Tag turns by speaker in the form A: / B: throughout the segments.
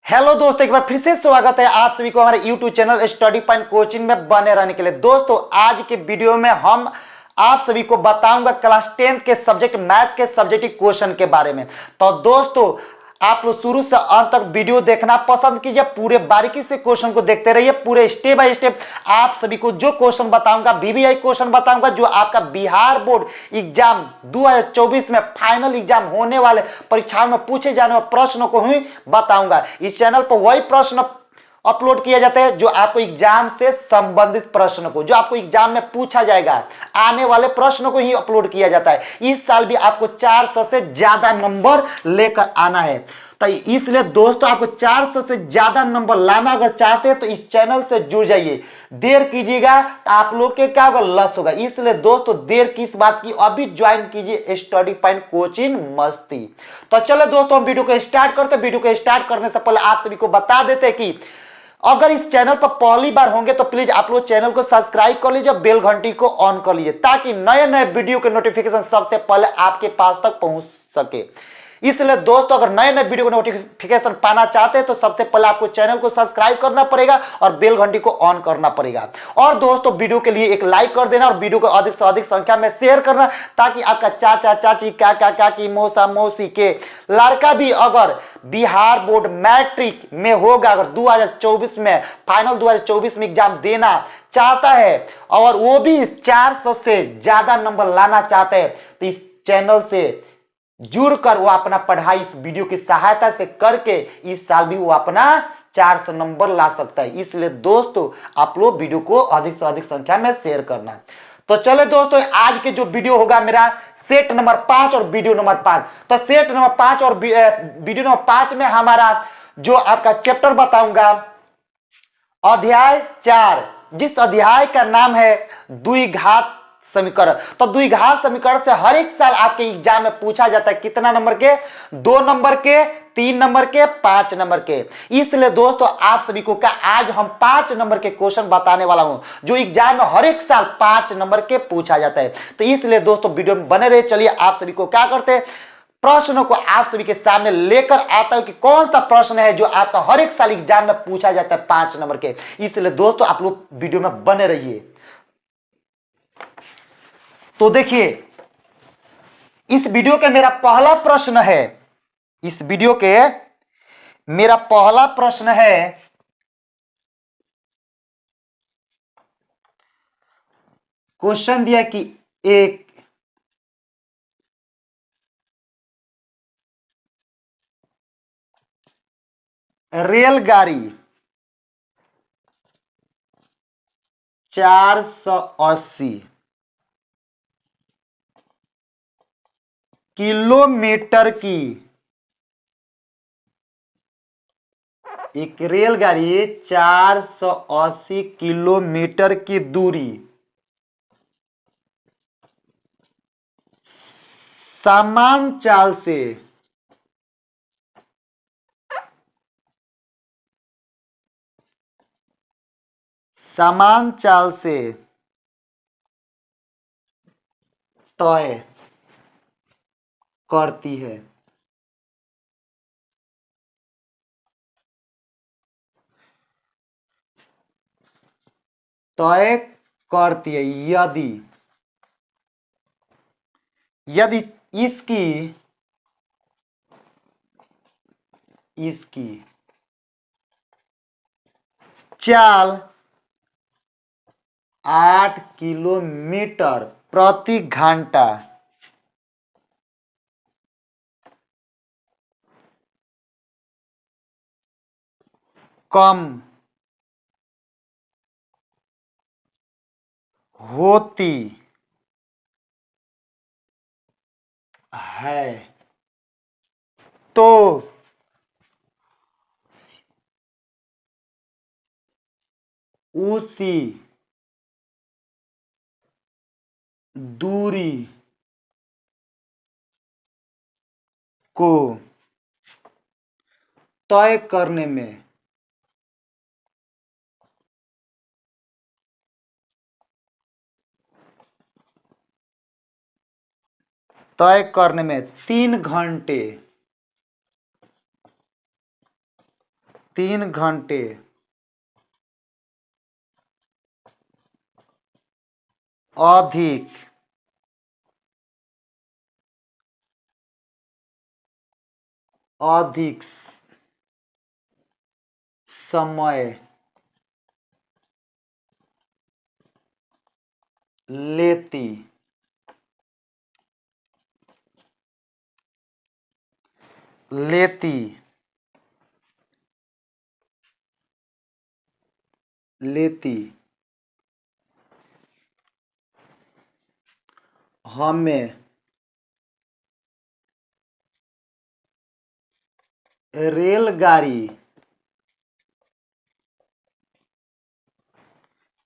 A: Hello दोस्तों, एक बार फिर से स्वागत है आप सभी को हमारे YouTube channel study point coaching में बने रहने के लिए। दोस्तों, आज के वीडियो में हम आप सभी को बताऊंगा क्लास 10 के सब्जेक्ट मैथ के सब्जेक्टिव क्वेश्चन के बारे में। तो दोस्तों, आप लोग शुरू से अंत तक वीडियो देखना पसंद कीजिए, पूरे बारीकी से क्वेश्चन को देखते रहिए, पूरे स्टेप बाय स्टेप आप सभी को जो क्वेश्चन बताऊंगा, वीवीआई क्वेश्चन बताऊंगा, जो आपका बिहार बोर्ड एग्जाम 2024 में फाइनल एग्जाम होने वाले परीक्षाओं में पूछे जाने वाले प्रश्नों को ही बताऊंगा। इस चैनल पर वही प्रश्न अपलोड किया जाता है जो आपको एग्जाम से संबंधित प्रश्न को, जो आपको एग्जाम में पूछा जाएगा, आने वाले प्रश्नों को ही अपलोड किया जाता है। इस साल भी आपको 400 से ज्यादा नंबर लेकर आना है, तो इसलिए दोस्तों आपको 400 से ज्यादा नंबर लाना अगर चाहते हैं तो इस चैनल से जुड़ जाइए। देर कीजिएगा तो आप लोग के क्या होगा, लॉस होगा। इसलिए दोस्तों देर किस बात की, अभी ज्वाइन कीजिए स्टडी पॉइंट कोचिंग मस्ती। तो चलो दोस्तों, हम वीडियो को स्टार्ट करते हैं। वीडियो को स्टार्ट करने से पहले आप सभी को बता देते हैं कि अगर इस चैनल पर पहली बार होंगे तो प्लीज आप लोग चैनल को सब्सक्राइब कर लीजिए, बेल घंटी को ऑन कर लीजिए, ताकि नए नए वीडियो के नोटिफिकेशन सबसे पहले आपके पास तक पहुंच सके। इसलिए दोस्तों, अगर नए नए वीडियो को नोटिफिकेशन पाना चाहते हैं तो सबसे पहले आपको चैनल को सब्सक्राइब करना पड़ेगा और बेल घंटी को ऑन करना पड़ेगा। और दोस्तों, वीडियो के लिए एक लाइक कर देना और वीडियो को अधिक से अधिक संख्या में शेयर करना, ताकि आपका चाचा चाची काका काकी मौसा मौसी के लड़का भी अगर बिहार बोर्ड मैट्रिक में होगा, अगर 2024 में फाइनल 2024 में एग्जाम देना चाहता है और वो भी 400 से ज्यादा नंबर लाना चाहते हैं, तो इस चैनल से जुड़कर वो अपना पढ़ाई इस वीडियो की सहायता से करके इस साल भी वो अपना 400 नंबर ला सकता है। इसलिए दोस्तों आप लोग वीडियो को अधिक से अधिक संख्या में शेयर करना। तो चले दोस्तों, आज के जो वीडियो होगा मेरा सेट नंबर 5 और वीडियो नंबर 5। तो सेट नंबर 5 और वीडियो नंबर 5 में हमारा जो आपका चैप्टर बताऊंगा अध्याय 4, जिस अध्याय का नाम है द्विघात समीकरण। तो द्विघात समीकरण से हर एक साल आपके एग्जाम में पूछा जाता है। कितना नंबर के? 2 नंबर के, 3 नंबर के, 5 नंबर के। इसलिए दोस्तों आप सभी को क्या आज हम 5 नंबर के क्वेश्चन बताने वाला हूं, जो एग्जाम में हर एक साल 5 नंबर के पूछा जाता है। तो इसलिए दोस्तों वीडियो में बने रहे। चलिए आप सभी को क्या करते हैं, प्रश्नों को आप सभी के सामने लेकर आता हूं कि कौन सा प्रश्न है जो आपका हर एक साल एग्जाम में पूछा जाता है 5 नंबर के। इसलिए दोस्तों आप लोग वीडियो में बने रहिए। तो देखिए, इस वीडियो के मेरा पहला प्रश्न है, इस वीडियो के मेरा पहला प्रश्न है, क्वेश्चन दिया कि एक रेलगाड़ी 480 किलोमीटर की, एक रेलगाड़ी 480 किलोमीटर की दूरी समान चाल से तय करती है। तय करती है यदि यदि इसकी इसकी चाल 8 किलोमीटर प्रति घंटा कम होती है तो उसी दूरी को तय करने में तय करने में 3 घंटे 3 घंटे अधिक अधिक समय लेती लेती लेती हमें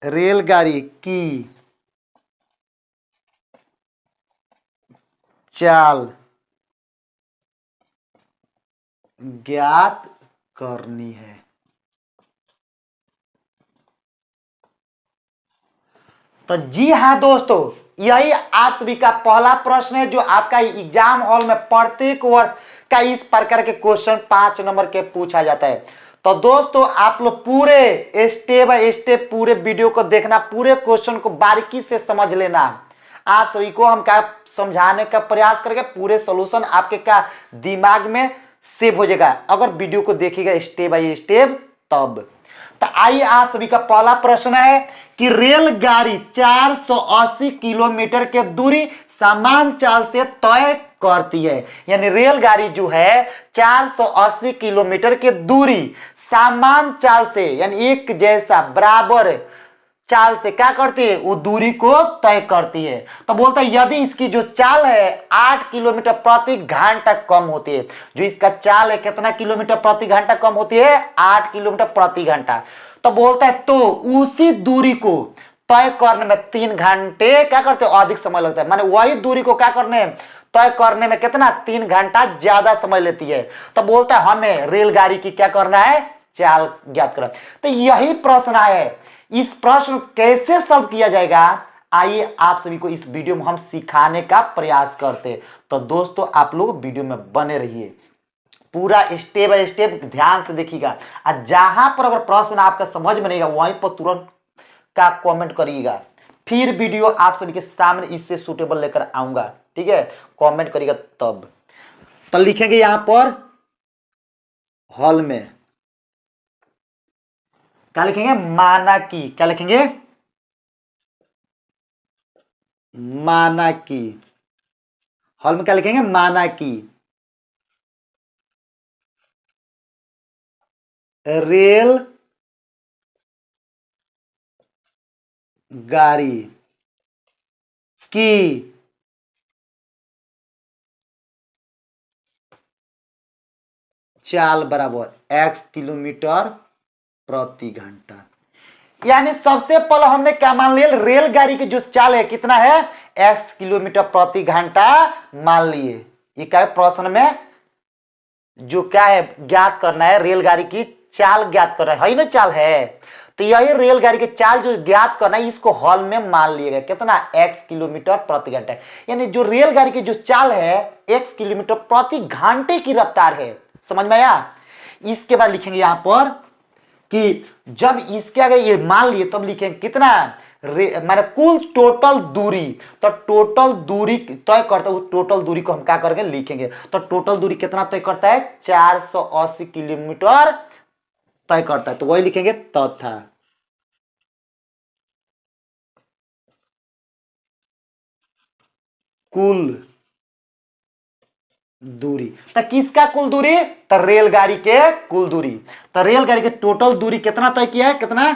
A: रेलगाड़ी की चाल ज्ञात करनी है। तो जी हाँ दोस्तों, यही आप सभी का पहला प्रश्न है जो आपका एग्जाम हॉल में प्रत्येक वर्ष का इस प्रकार के क्वेश्चन 5 नंबर के पूछा जाता है। तो दोस्तों आप लोग पूरे स्टेप बाय स्टेप पूरे वीडियो को देखना, पूरे क्वेश्चन को बारीकी से समझ लेना। आप सभी को हम क्या समझाने का प्रयास करेंगे, पूरे सॉल्यूशन आपके क्या दिमाग में सेव हो जाएगा अगर वीडियो को देखिएगा स्टेप बाय स्टेप तब। तो आइए आप सभी का पहला प्रश्न है कि रेलगाड़ी 480 किलोमीटर के दूरी समान चाल से तय करती है। यानी रेलगाड़ी जो है 480 किलोमीटर के दूरी समान चाल से यानी एक जैसा बराबर चाल से क्या करती है, वो दूरी को तय करती है। तो बोलता है यदि इसकी जो चाल है 8 किलोमीटर प्रति घंटा कम होती है, जो इसका चाल है कितना किलोमीटर प्रति घंटा कम होती है, 8 किलोमीटर प्रति घंटा। तो बोलता है तो उसी दूरी को तय करने में 3 घंटे क्या करते हो, अधिक समय लगता है। माने वही दूरी को क्या करने तय करने में कितना 3 घंटा ज्यादा समय लेती है। तो बोलता है हमें रेलगाड़ी की क्या करना है, चाल ज्ञात करना। तो यही प्रश्न है, इस प्रश्न कैसे सॉल्व किया जाएगा, आइए आप सभी को इस वीडियो में हम सिखाने का प्रयास करते हैं। तो दोस्तों आप लोग वीडियो में बने रहिए, पूरा स्टेप बाय स्टेप ध्यान से देखिएगा। और जहां पर अगर प्रश्न आपका समझ में नहीं आएगा वहीं पर तुरंत का कमेंट करिएगा, फिर वीडियो आप सभी के सामने इससे सूटेबल लेकर आऊंगा। ठीक है, कमेंट करिएगा तब। तो लिखेंगे यहां पर हॉल में क्या लिखेंगे, माना की। क्या लिखेंगे, माना की। हॉल में क्या लिखेंगे, माना की रेल गाड़ी की चाल बराबर x किलोमीटर प्रति घंटा। यानी सबसे पहले हमने क्या मान लिया, रेलगाड़ी की जो चाल है कितना है, x किलोमीटर प्रति घंटा मान लिए। ये क्या है, प्रश्न में जो क्या है ज्ञात करना है, रेलगाड़ी की चाल ज्ञात करना है ना, चाल है। तो यही रेलगाड़ी की चाल जो ज्ञात करना है इसको हॉल में मान लिया गया, कितना x किलोमीटर प्रति घंटा। यानी जो रेलगाड़ी की जो चाल है x किलोमीटर प्रति घंटे की रफ्तार है। समझ में आया। इसके बाद लिखेंगे यहां पर कि जब इसके आगे ये मान लिए तब लिखेंगे कितना माने कुल टोटल दूरी। तो टोटल दूरी तय करता है, टोटल दूरी को हम क्या करेंगे लिखेंगे। तो टोटल दूरी कितना तय करता है, 480 किलोमीटर तय करता है। तो वही लिखेंगे तथा कुल दूरी। तो किसका कुल दूरी, तो रेलगाड़ी के कुल दूरी। तो रेलगाड़ी के टोटल दूरी कितना तय किया है, कितना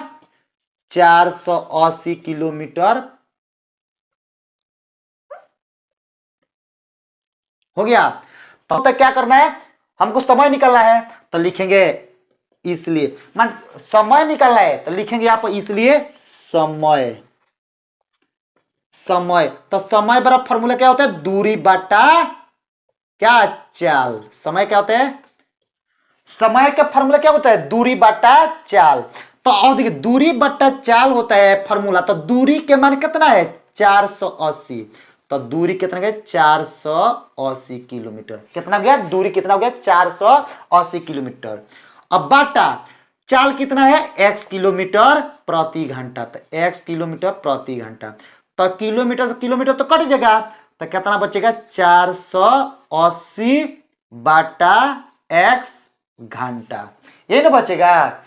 A: 480 किलोमीटर हो गया। तो तक क्या करना है, हमको समय निकालना है। तो लिखेंगे इसलिए, मान समय निकालना है तो लिखेंगे यहां पर इसलिए समय। समय तो समय बराबर फॉर्मूला क्या होता है, दूरी बटा क्या चाल। समय क्या होता है, समय का फॉर्मूला क्या होता है, दूरी बटा चाल। तो और देखिए दूरी बटा चाल होता है फॉर्मूला। तो दूरी के मान कितना है 480। तो दूरी कितना गया 480 किलोमीटर। कितना गया दूरी, कितना हो गया 480 किलोमीटर। अब बाटा चाल कितना है x किलोमीटर प्रति घंटा, तो x किलोमीटर प्रति घंटा, तो किलोमीटर से किलोमीटर तो कट जाएगा, तो कितना बचेगा 480 बाटा x घंटा, ये ना बचेगा।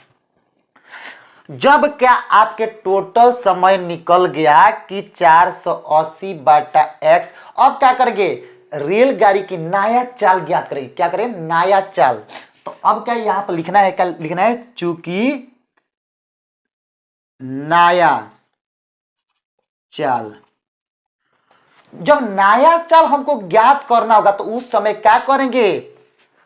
A: जब क्या आपके टोटल समय निकल गया कि 480 बाटा x, अब क्या करेंगे रेलगाड़ी की नया चाल ज्ञात करेंगे। क्या करें नया चाल, तो अब क्या यहां पर लिखना है, क्या लिखना है, चूंकि नया चाल, जब नया चाल हमको ज्ञात करना होगा तो उस समय क्या करेंगे,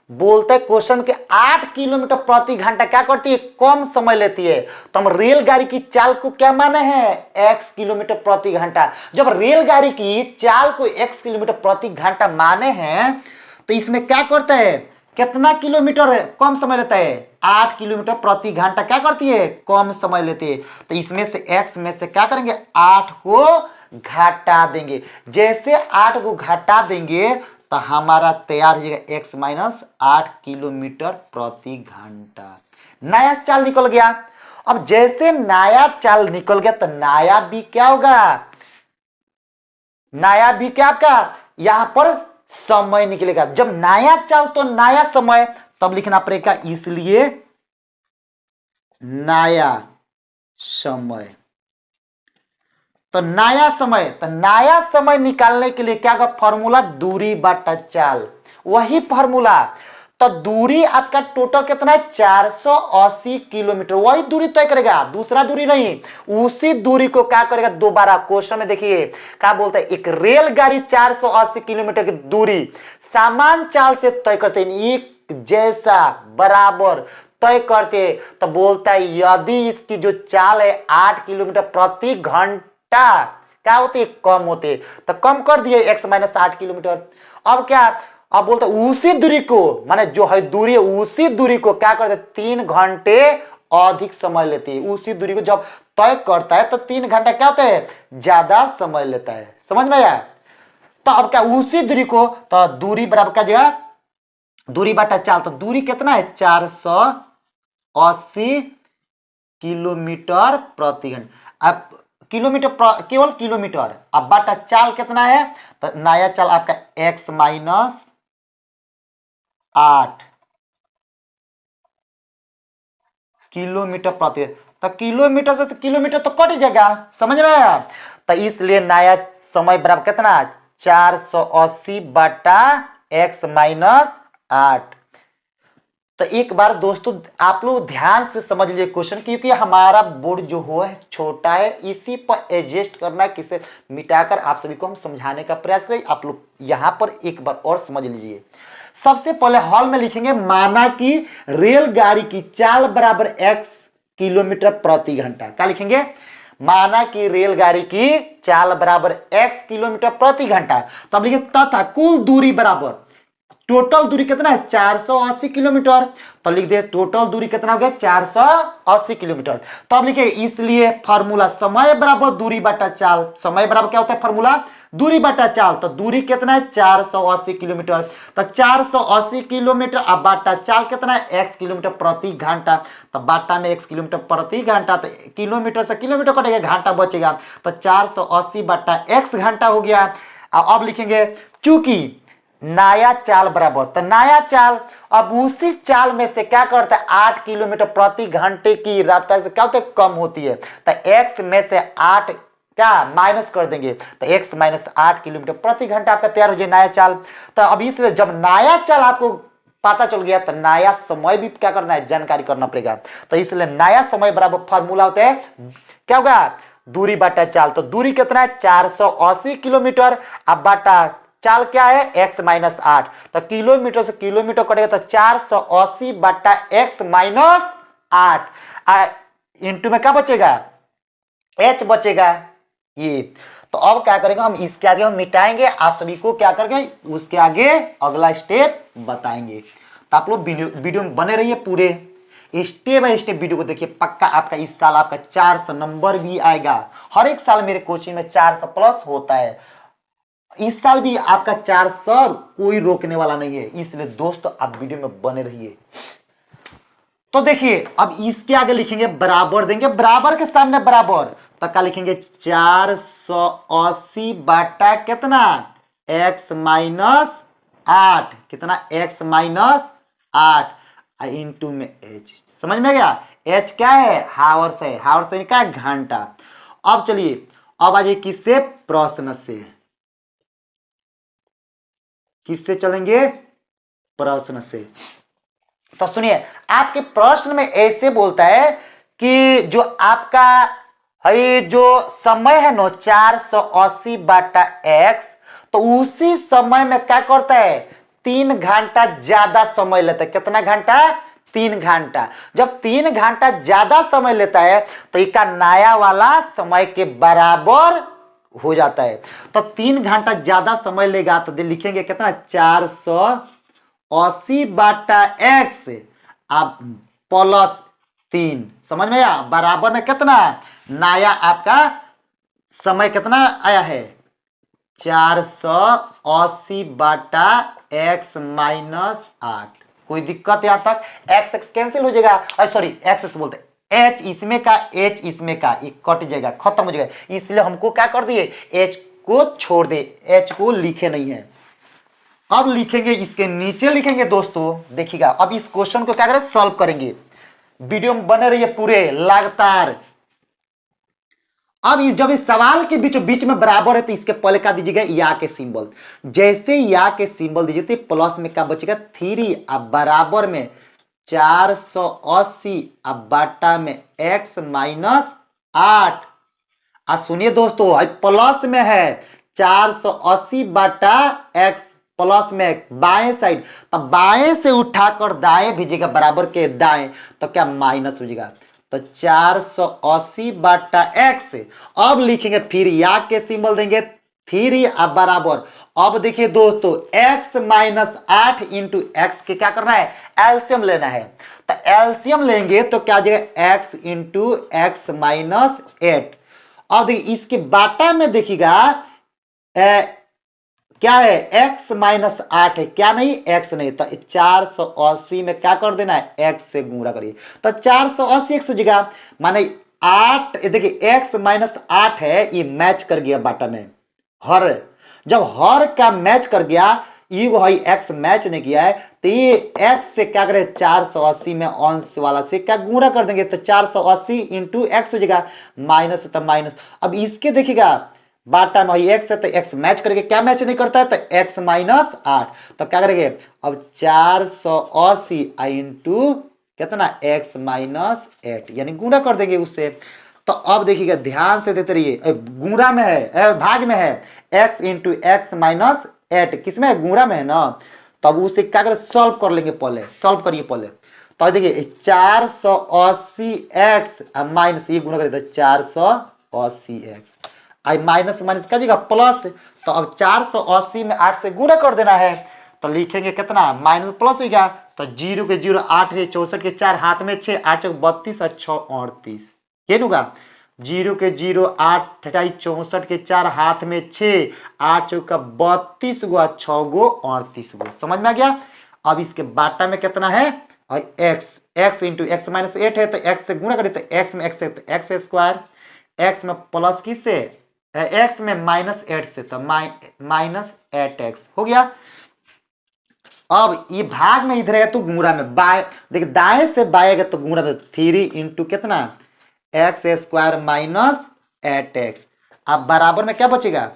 A: बोलते क्वेश्चन के 8 किलोमीटर प्रति घंटा क्या करती है, कम समय लेती है, तो हम रेलगाड़ी की चाल को क्या माने हैं, x किलोमीटर प्रति घंटा। जब रेलगाड़ी की चाल को x किलोमीटर प्रति घंटा माने हैं तो इसमें क्या करता है, कितना किलोमीटर है कम समय लेता है, 8 किलोमीटर प्रति घंटा क्या करती है, कम समय लेती है। तो इसमें से x में से क्या करेंगे, 8 को घटा देंगे। जैसे 8 को घटा देंगे तो हमारा तैयार हो जाएगा x माइनस 8 किलोमीटर प्रति घंटा। नया चाल निकल गया। अब जैसे नया चाल निकल गया तो नया भी क्या होगा, नया भी क्या आपका यहां पर समय निकलेगा। जब नया चाल तो नया समय, तब लिखना पड़ेगा इसलिए नया समय। तो नया समय, तो नया समय निकालने के लिए क्या होगा, फॉर्मूला दूरी बटा चाल, वही फॉर्मूला। तो दूरी आपका टोटल कितना है 480 किलोमीटर, वही दूरी तय करेगा, दूसरा दूरी नहीं। उसी दूरी को क्या करेगा, दोबारा क्वेश्चन में देखिए क्या बोलता है, एक रेलगाड़ी 480 किलोमीटर की दूरी समान चाल से तय करते हैं, एक जैसा बराबर तय करते, तो बोलता है यदि इसकी जो चाल है 8 किलोमीटर प्रति घंटा क्या होती, कम होते, तो कम कर दिए x माइनस 8 किलोमीटर। अब क्या, अब बोलते उसी दूरी को, माने जो है दूरी है उसी दूरी को क्या करते 3 घंटे अधिक समय लेती है। उसी दूरी को जब तय करता है तो 3 घंटा क्या होता है, ज्यादा समय लेता है। समझ में आया। तो अब क्या उसी दूरी को, तो दूरी बराबर क्या जगह दूरी बटा चाल, तो दूरी कितना है 480 किलोमीटर प्रति घंटा। अब किलोमीटर केवल किलोमीटर, अब बटा चाल कितना है, तो नया चाल आपका x माइनस 8 किलोमीटर प्रति, तो किलोमीटर से तो किलोमीटर तो कट जाएगा। समझ में आया। तो इसलिए नया समय बराबर कितना 480 बटा x माइनस 8। तो एक बार दोस्तों आप लोग ध्यान से समझ लीजिए क्वेश्चन, क्योंकि हमारा बोर्ड जो हो है छोटा है, इसी पर एडजस्ट करना, किसे मिटाकर आप सभी को हम समझाने का प्रयास करें। आप लोग यहां पर एक बार और समझ लीजिए। सबसे पहले हॉल में लिखेंगे माना कि रेलगाड़ी की चाल बराबर x किलोमीटर प्रति घंटा। क्या लिखेंगे, माना कि रेलगाड़ी की चाल बराबर x किलोमीटर प्रति घंटा। तो अब लिखे तथा कुल दूरी बराबर, टोटल दूरी कितना है 480 किलोमीटर, तो लिख दे टोटल दूरी कितना हो गया 480 किलोमीटर। तो अब लिखे इसलिए फार्मूला समय बराबर दूरी बटा चाल, समय बराबर क्या होता है फार्मूला दूरी बटा चाल, तो दूरी कितना है 480 किलोमीटर, तो 480 किलोमीटर अब बाटा चाल कितना है x किलोमीटर प्रति घंटा, तो बाटा में x किलोमीटर प्रति घंटा, तो किलोमीटर से किलोमीटर कटेगा घंटा बचेगा, तो 480 बटा x घंटा हो गया। अब लिखेंगे चूंकि नया चाल बराबर, तो नया चाल अब उसी चाल में से क्या करता है 8 किलोमीटर प्रति घंटे की रफ्तार से क्या होता है कम होती है, तो x में से 8 क्या माइनस कर देंगे, तो x माइनस 8 किलोमीटर प्रति घंटा आपका तैयार हो जाए नया चाल। तो अब इसलिए जब नया चाल आपको पता चल गया तो नया समय भी क्या करना है जानकारी करना पड़ेगा। तो इसलिए नया समय बराबर फॉर्मूला होता है क्या होगा दूरी बटा चाल, तो दूरी कितना है 480 किलोमीटर, अब बटा चाल क्या है x माइनस 8, तो किलोमीटर से किलोमीटर कटेगा तो 480 बटा x माइनस 8 इंटू में क्या बचेगा h बचेगा ये। तो अब क्या करेंगे हम इसके आगे हम मिटाएंगे, आप सभी को क्या करेंगे उसके आगे अगला स्टेप बताएंगे। तो आप लोग वीडियो में बने रहिए, पूरे स्टेप बाय स्टेप वीडियो को देखिए, पक्का आपका इस साल आपका 400 नंबर भी आएगा। हर एक साल मेरे कोचिंग में 400 प्लस होता है, इस साल भी आपका 400 कोई रोकने वाला नहीं है। इसलिए दोस्तों आप वीडियो में बने रहिए। तो देखिए अब इसके आगे लिखेंगे बराबर देंगे, बराबर के सामने बराबर, तो क्या लिखेंगे 480 बाटा कितना x माइनस 8, कितना x माइनस 8 इंटू में h। समझ में गया? h क्या है? हावर्स है, हावर्स है क्या है? घंटा। अब चलिए अब आ जाइए किससे? प्रश्न से। किससे चलेंगे? प्रश्न से। तो सुनिए आपके प्रश्न में ऐसे बोलता है कि जो आपका है जो समय है ना 480 बाटा x, तो उसी समय में क्या करता है? 3 घंटा ज्यादा समय लेता है। कितना घंटा? 3 घंटा। जब 3 घंटा ज्यादा समय लेता है तो इसका नया वाला समय के बराबर हो जाता है। तो 3 घंटा ज्यादा समय लेगा तो लिखेंगे कितना 480 बाटा x आप प्लस 3। समझ में आया? बराबर में कितना नया आपका समय कितना आया है 480 बाटा x माइनस 8। कोई दिक्कत यहां तक? x x कैंसिल हो जाएगा, सॉरी x x बोलते h इसमें का h इसमें का ये कट जाएगा, खत्म हो जाएगा। इसलिए हमको क्या कर दिए h को छोड़ दे, h को लिखे नहीं है। अब लिखेंगे इसके नीचे लिखेंगे दोस्तों, देखिएगा अब इस क्वेश्चन को क्या करें सॉल्व करेंगे। वीडियो में बने रहिए पूरे लगातार। अब इस जब इस सवाल के बीच में बराबर है तो इसके पहले क्या दीजिएगा या के सिंबल। जैसे या के सिंबल दीजिए तो प्लस में क्या बचेगा 3 अब बराबर में 480 अब बाटा में x माइनस 8। सुनिए दोस्तों प्लस में है 480 बाटा x प्लस में बाएं साइड, तो बाएं से उठाकर दाएं भेजिएगा बराबर के दाएं, तो क्या माइनस हो जाएगा। तो 480 बाटा x। अब लिखेंगे फिर या के सिंबल देंगे 3 अब बराबर। अब देखिए दोस्तों x माइनस 8 इंटू एक्स के क्या करना है एलसीएम लेना है। तो एलसीएम लेंगे तो क्या आ जाएगा x इंटू एक्स माइनस 8। अब देखिए इसके बाटा में देखिएगा क्या है x माइनस 8 है, क्या नहीं x नहीं, तो 480 में क्या कर देना है x से गुणा करिए तो 480 x हो जाएगा। माने 8 देखिए x माइनस 8 है ये मैच कर गया बाटा में हर, जब हर का मैच कर गया ये वही x मैच नहीं किया है तो ये x से क्या करें 480 में अंश वाला से क्या गुणा कर देंगे तो 480 इंटू एक्स हो जाएगा माइनस तो माइनस। अब इसके देखिएगा बाटा में x है तो x मैच करके क्या मैच नहीं करता है तो x माइनस 8, तो क्या करेंगे अब 480 इंटू कितना x माइनस 8 यानी गुणा कर देंगे उससे। तो अब देखिएगा ध्यान से देते रहिए गुणा में है भाग में है x इंटू एक्स माइनस 8 किसमें गुणा में है ना, तब उसे क्या करें सॉल्व कर लेंगे, पहले सॉल्व करिए पहले। तो देखिए 480 x माइनस ये गुणा करिए तो 480 x आई माइनस माइनस क्या जाएगा प्लस। तो अब 480 में 8 से गुणा कर देना है तो लिखेंगे कितना माइनस प्लस हो गया तो 0 के 0 8 है 64 के 4 हाथ में 6 8 चौक 32 और 6 38 ये होगा 0 के 0 8 64 के 4 हाथ में 6 8 चौक 32 गो 6 गो 38 गो। समझ में आ गया? अब इसके बाटा में कितना है और x इंटू एक्स माइनस 8 है तो x से गुणा करें तो x में x है तो x स्क्वायर, x में प्लस किससे x में माइनस 8 से तो माइनस 8x हो गया। अब ये भाग में इधर है तो गुणा में बाएं देखिए दाएं से बाएगा तो गुणा में 3 इंटू कितना एक्स स्क्वायर माइनस 8x। अब बराबर में क्या बचेगा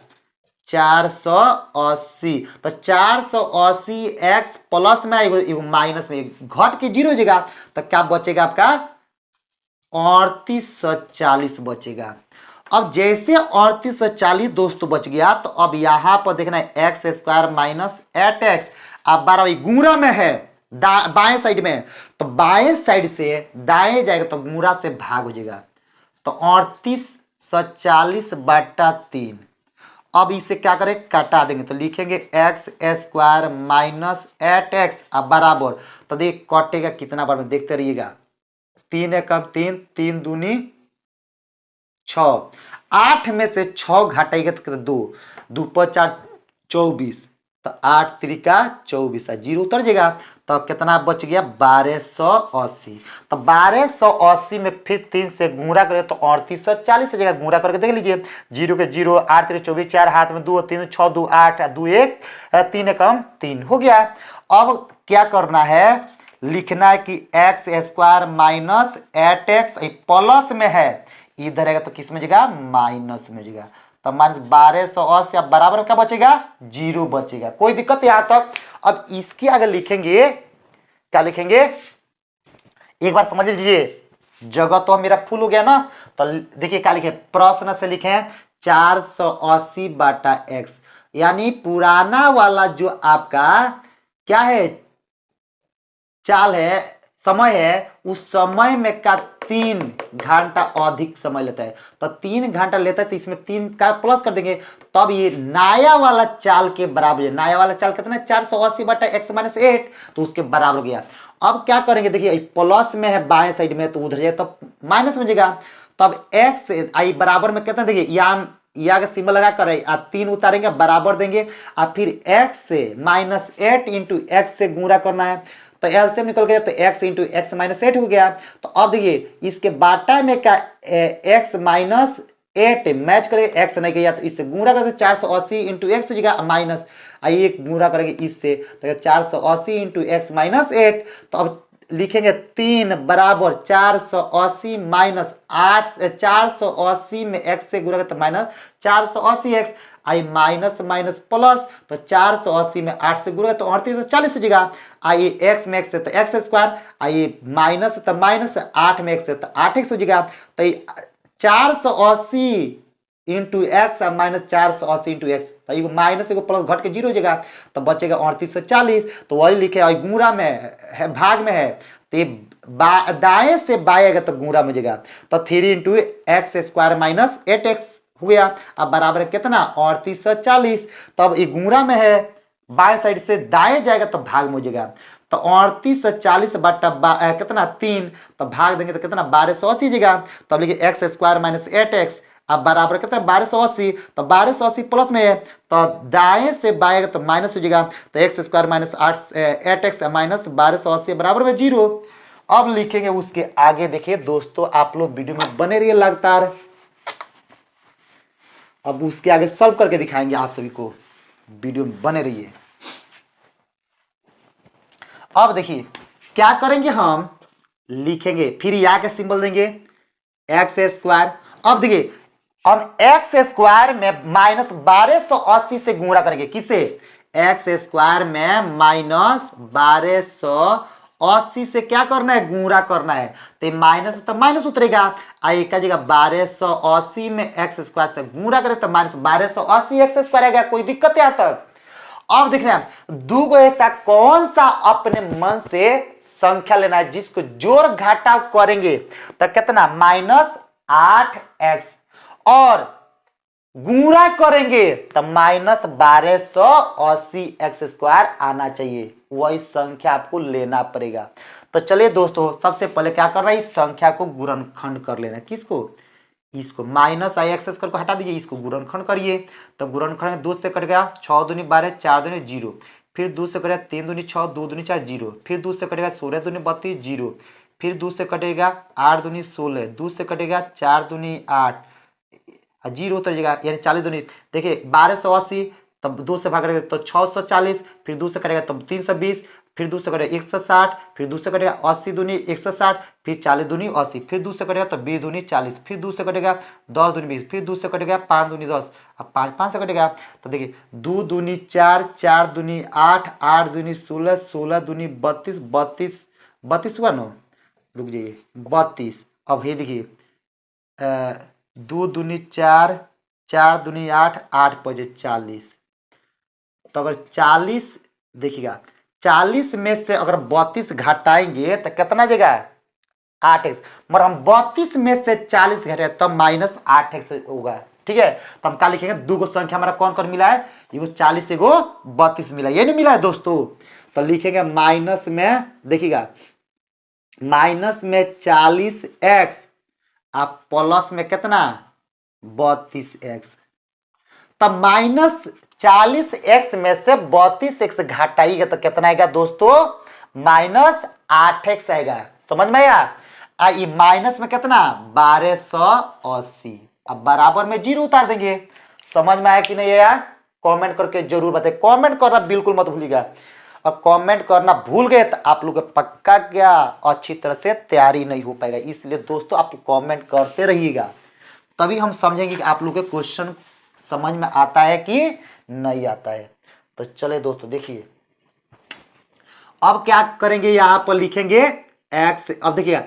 A: 480, तो 480x प्लस में आएगा माइनस में घट के 0 हो जाएगा तो क्या बचेगा आपका 3840 बचेगा। अब जैसे 3840 दोस्तों बच गया तो अब यहां पर देखना है एक्स स्क्वायर माइनस 8x। अब 12 गुणा में है बाएं साइड में तो बाएं साइड से दाएं जाएगा तो गुणा से भाग हो जाएगा तो 3840 बटा 3। अब इसे क्या करें काटा देंगे तो लिखेंगे एक्स स्क्वायर माइनस 8x अब बराबर तो देख कटेगा कितना बार में देखते रहिएगा 3 एकम 3 3 दूनी 6 8 में से 6 घटाएगा तो 2 2 पर 4 24 तो 8 3 का 24 जीरो उतर जाएगा तो कितना बच गया 1280। तो 1280 में फिर 3 से गुणा करें तो 3840 से जगह गुणा करके देख लीजिए। 0 के 0, 8 3 24, 4 हाथ में 2 3 6 2 8 2 1 3 एकम 3 हो गया। अब क्या करना है, लिखना है कि x square minus 8x plus में है, इधर आएगा तो किस में जाएगा माइनस में जाएगा। तो माइनस 1280 बराबर में क्या बचेगा 0 बचेगा। कोई दिक्कत यहां तक। अब इसके आगे लिखेंगे, क्या लिखेंगे एक बार समझ लीजिए। जगह तो मेरा फुल हो गया ना, तो देखिए क्या लिखे, प्रश्न से लिखे 480 बटा एक्स, यानी पुराना वाला जो आपका क्या है चाल है, समय है, उस समय में का 3 घंटा अधिक समय लेता है। तो 3 घंटा लेता है तो इसमें 3 का प्लस कर देंगे, तब ये नया वाला चाल के बराबर है। नया वाला चाल कितना है 480 बटा एक्स माइनस 8, तो उसके बराबर हो गया। अब क्या करेंगे, देखिए प्लस में है बाएं साइड में, तो उधर जाए तो माइनस में जाएगा। तब एक्स आई बराबर में कितना, देखिए या का सिंबल लगा कर 3 उतारेंगे बराबर देंगे, और फिर एक्स से माइनस 8 इंटू एक्स से गुणा करना है। तो एलसीएम निकल गया, तो x इंटू एक्स माइनस 8 हो गया। तो अब देखिए इसके बाटा में क्या x माइनस 8 मैच करेंगे, x नहीं गया तो इससे गुणा करते 480 इंटू एक्स हो जाएगा माइनस, आइए गुणा करेंगे इससे, तो 480 इंटू एक्स माइनस 8। तो अब लिखेंगे 3 बराबर 480 माइनस 8, 480 में x से गुणा करते माइनस 480x, आई माइनस माइनस प्लस, तो 480 में 8 से गुणा तो 3840 हो जाएगा। आइए एक्स में एक्स है तो एक्स स्क्वायर, आइए माइनस तो माइनस, 8 में एक्स है तो 8x हो जाएगा। तो 480 इंटू एक्स और माइनस 480 इंटू एक्स, तो एगो माइनस एगो प्लस घट के 0 हो जाएगा, तो बचेगा 3840। तो वही लिखे और गुणा में है, भाग में है, तो दाएं से बाएं आएगा तो गुणा में जाएगा। तो 3 into x square minus 8x हो गया। अब बराबर है कितना 3840। तब ये गुणा में है, बाएं साइड से दाएं जाएगा तो भाग में हो जाएगा। तो 3840 बटा कितना 3, तो भाग देंगे तो कितना 1280 जाएगा। तब लिखिए एक्स स्क्वायर माइनस 8x, अब बराबर कितना 1280। तो 1280 प्लस में है, तो दाएं से बाएं तो माइनस हो जाएगा, तो x square minus 8x minus 1280 बराबर में 0। अब लिखेंगे उसके आगे। देखिए दोस्तों आप लोग वीडियो में बने रहिए लगातार, अब उसके आगे सॉल्व करके दिखाएंगे आप सभी को, वीडियो में बने रहिए। अब देखिए क्या करेंगे, हम लिखेंगे फिर या के सिंबल देंगे एक्स स्क्वायर। अब देखिए हम एक्स स्क्वायर में माइनस 1280 से गुणा करेंगे, किसे एक्स स्क्वायर में माइनस 1280 से क्या करना है गुणा करना है, तो माइनस तो माइनस उतरेगा, आई का जगह 1280 में एक्स स्क्वायर से गुणा करें तो माइनस 1280 एक्स स्क्वायर आएगा। कोई दिक्कत यहाँ तक। अब देखना दो को ऐसा कौन सा अपने मन से संख्या लेना है जिसको जोड़ घटाव करेंगे तो कितना माइनस 8x, और गुणा करेंगे तो माइनस 1280 एक्स स्क्वायर आना चाहिए। वही संख्या आपको लेना पड़ेगा। तो चलिए दोस्तों सबसे पहले क्या करना है, इस संख्या को गुणनखंड कर लेना। किसको, इसको माइनस आई एक्स स्क्वायर को हटा दीजिए, इसको गुणनखंड करिए। तो गुणनखंड 2 से कट गया 6 दूनी 12, 4 दूनी 0, फिर 2 से कटेगा 3 दूनी 6, 2 दूनी 4 0, फिर 2 से कटेगा 16 दूनी 32 0, फिर 2 से कटेगा 8 दूनी 16, 2 से कटेगा 4 दूनी 8, 0 उतर जाएगा यानी 40 दूनी। देखिए 1280, तब 2 से भाग करेगा तो 640, फिर 2 से कटेगा तो 320, फिर 2 से कटेगा 160, फिर 2 से कटेगा 80 दूनी 160, फिर 40 दूनी 80, फिर 2 से कटेगा तो 20 दूनी 40, फिर 2 से कटेगा 10 दूनी 20, फिर 2 से कटेगा 5 दूनी 10, अब 5 से कटेगा तो देखिए 2 दूनी 4, 4 दूनी 8, 8 दूनी 16, 16 दूनी 32, 32 32 हुआ ना, रुक जाइए 32। अब ये देखिए 2 दूनी 4, 4 दूनी 8, 8 पचे 40। तो अगर 40 देखिएगा 40 में से अगर 32 घटाएंगे तो कितना जगह 8x, मगर हम 32 में से 40 घटे तब माइनस 8x होगा। ठीक है, तो हम क्या लिखेंगे, दो गो संख्या हमारा कौन कौन मिला है, एगो 40 एगो 32 मिला, ये नहीं मिला है दोस्तों। तो लिखेंगे माइनस में, देखिएगा माइनस में 40x आप प्लस में कितना 32x। तब माइनस 40x में से 32x घटाइएगा तो कितना आएगा दोस्तों -8x आएगा। समझ में आया? ये माइनस में कितना 1280। अब बराबर में 0 उतार देंगे। समझ में आया कि नहीं यार? कमेंट करके जरूर बताइए। कमेंट करना बिल्कुल मत भूलिएगा। और कमेंट करना भूल गए तो आप लोग पक्का क्या अच्छी तरह से तैयारी नहीं हो पाएगा। इसलिए दोस्तों आप कमेंट करते रहिएगा, तभी हम समझेंगे कि आप लोग के क्वेश्चन समझ में आता है कि नहीं आता है। तो चले दोस्तों देखिए, अब क्या करेंगे, यहाँ पर लिखेंगे x। अब देखिए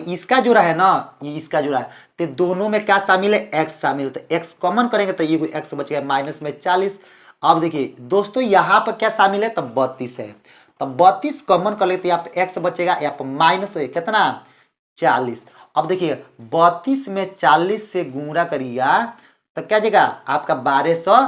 A: इसका जो रहा है ना, ये इसका जो रहा है, तो दोनों में क्या शामिल है, x शामिल है। तो x कॉमन करेंगे तो ये x बच गया माइनस में 40। अब देखिए दोस्तों यहाँ पर क्या शामिल है, तब 32 है। तब 32 कॉमन कर लेते, यहाँ पे x बचेगा, यहाँ पर माइनस कितना 40। अब देखिए 32 में 40 से गुणा करिएगा तो क्या जाएगा आपका 1200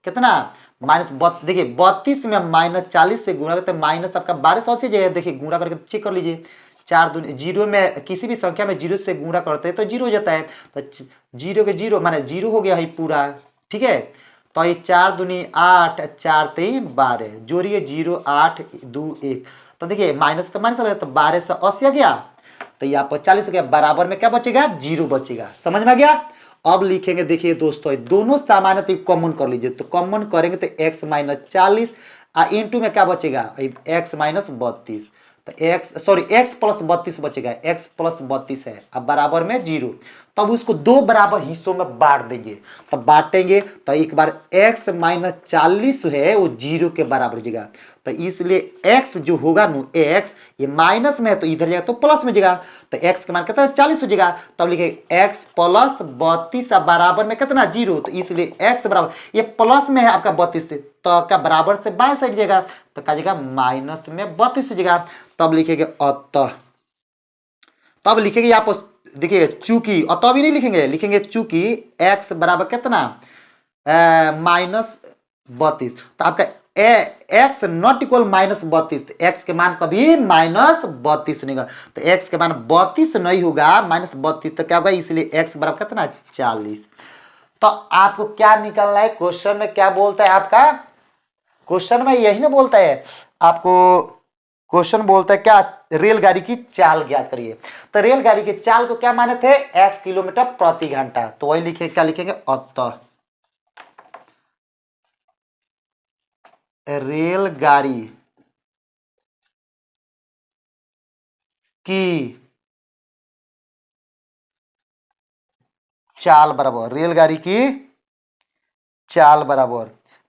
A: कितना माइनस। देखिए 32 में -40 से गुणा करते माइनस आपका 1280 जाएगा। देखिए गुणा करके चेक कर लीजिए, 4 दूनी जीरो में किसी भी संख्या में जीरो से गुणा करते हैं तो जीरो हो जाता है। तो जीरो के जीरो माने जीरो हो गया है पूरा, ठीक है। तो ये 4 दूनी 8, 4 3 12, जोड़िए 0 8 2 1। तो देखिए माइनस का माइनस लगा तो 1280 आ गया। तो यहाँ पर 40 हो गया, बराबर में क्या बचेगा 0 बचेगा। समझ में आ गया? अब लिखेंगे, देखिए दोस्तों दोनों सामान्य तो कॉमन कर लीजिए। तो कॉमन करेंगे तो x माइनस 40 इंटू में क्या बचेगा x माइनस 32। तो x प्लस 32 बचेगा, x प्लस 32 है। अब बराबर में 0। तब उसको दो बराबर हिस्सों में बांट देंगे। तब बांटेंगे तो एक बार x माइनस 40 है वो 0 के बराबर हो जाएगा। तो इसलिए x जो होगा नो x ये माइनस में है तो इधर जाएगा तो प्लस में जाएगा। तो x का मान कितना 40 हो जाएगा। तब लिखे x प्लस 32 बराबर में कितना 0। तो इसलिए x बराबर ये प्लस में है आपका 32 से, तो क्या बराबर से बाएं साइड जाएगा तो क्या जाएगा माइनस में 32 हो जाएगा। तब लिखेंगे अतः, तब लिखेंगे यहाँ पर देखिए चूंकि, और तब ही नहीं लिखेंगे, लिखेंगे चूंकि x बराबर कितना -32। तो आपका x नॉट इक्वल -32, x के मान कभी -32 नहीं होगा। तो x के मान 32 नहीं होगा, -32 तो क्या होगा, इसलिए x बराबर कितना 40। तो आपको क्या निकालना है, क्वेश्चन में क्या बोलता है आपका, क्वेश्चन में यही ना बोलता है आपको, क्वेश्चन बोलता है क्या, रेलगाड़ी की चाल ज्ञात करिए। तो रेलगाड़ी की चाल को क्या माने थे x किलोमीटर प्रति घंटा। तो वही लिखे, क्या लिखेंगे अतः रेलगाड़ी की चाल बराबर, रेलगाड़ी की चाल बराबर,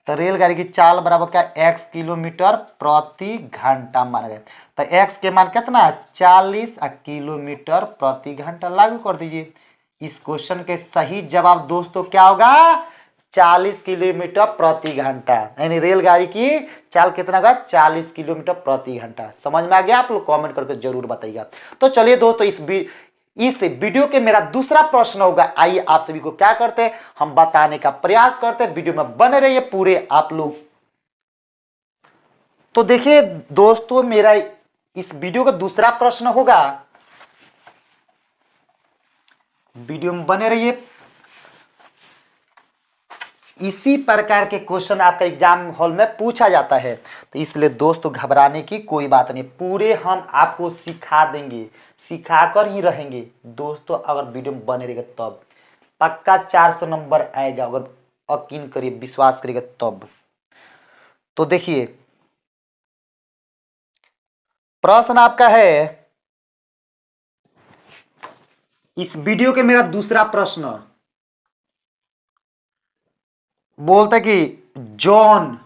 A: तो रेलगाड़ी की चाल बराबर क्या x किलोमीटर प्रति घंटा माना गया। तो x के मान कितना 40 किलोमीटर प्रति घंटा लागू कर दीजिए। इस क्वेश्चन के सही जवाब दोस्तों क्या होगा 40 किलोमीटर प्रति घंटा, यानी रेलगाड़ी की चाल कितना होगा 40 किलोमीटर प्रति घंटा। समझ में आ गया? आप लोग कमेंट करके जरूर बताइएगा। तो चलिए दोस्तों इस वीडियो के मेरा दूसरा प्रश्न होगा, आइए आप सभी को क्या करते हैं हम बताने का प्रयास करते हैं। वीडियो में बने रहिए पूरे आप लोग। तो देखिए दोस्तों मेरा इस वीडियो का दूसरा प्रश्न होगा, वीडियो में बने रहिए। इसी प्रकार के क्वेश्चन आपका एग्जाम हॉल में पूछा जाता है, तो इसलिए दोस्तों घबराने की कोई बात नहीं, पूरे हम आपको सिखा देंगे, सिखाकर ही रहेंगे दोस्तों। अगर वीडियो में बने रहेगा तब पक्का 400 नंबर आएगा, अगर यकीन करिए विश्वास करिएगा तब। तो देखिए प्रश्न आपका है, इस वीडियो के मेरा दूसरा प्रश्न बोलता कि जॉन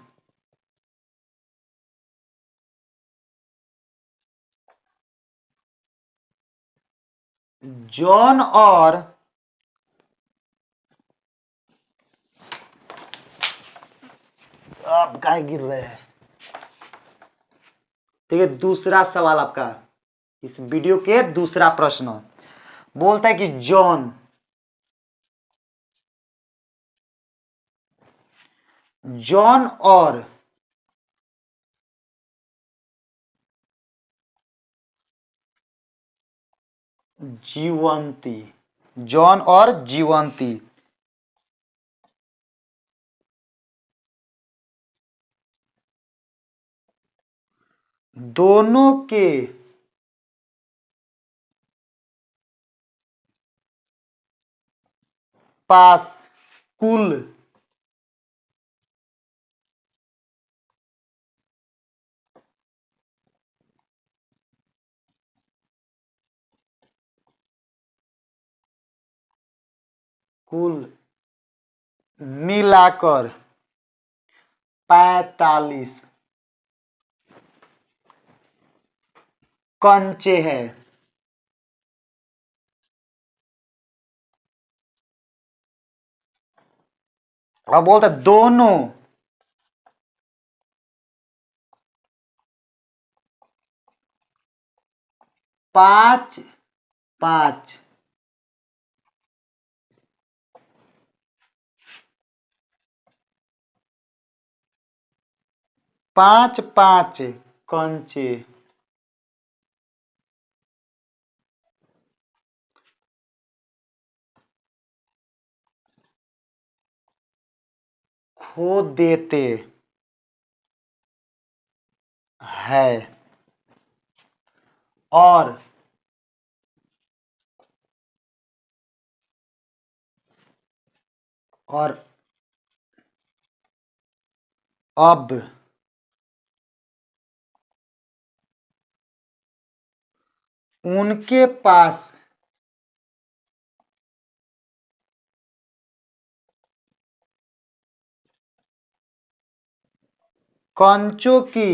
A: और आप कहाँ गिर रहे हैं। ठीक है, दूसरा सवाल आपका इस वीडियो के दूसरा प्रश्न बोलता है कि जॉन और जीवंती, जॉन और जीवंती दोनों के पास कुल मिलाकर 45 कंचे हैं। अब बोलते दोनों पांच पांच पांच पांच कंचे खो देते हैं और अब उनके पास कंचों की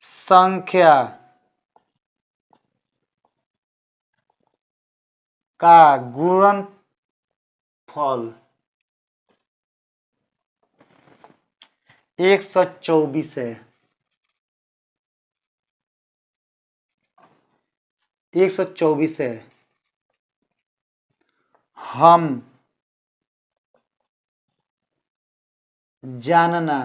A: संख्या का गुणनफल 124 है। 124 है। हम जानना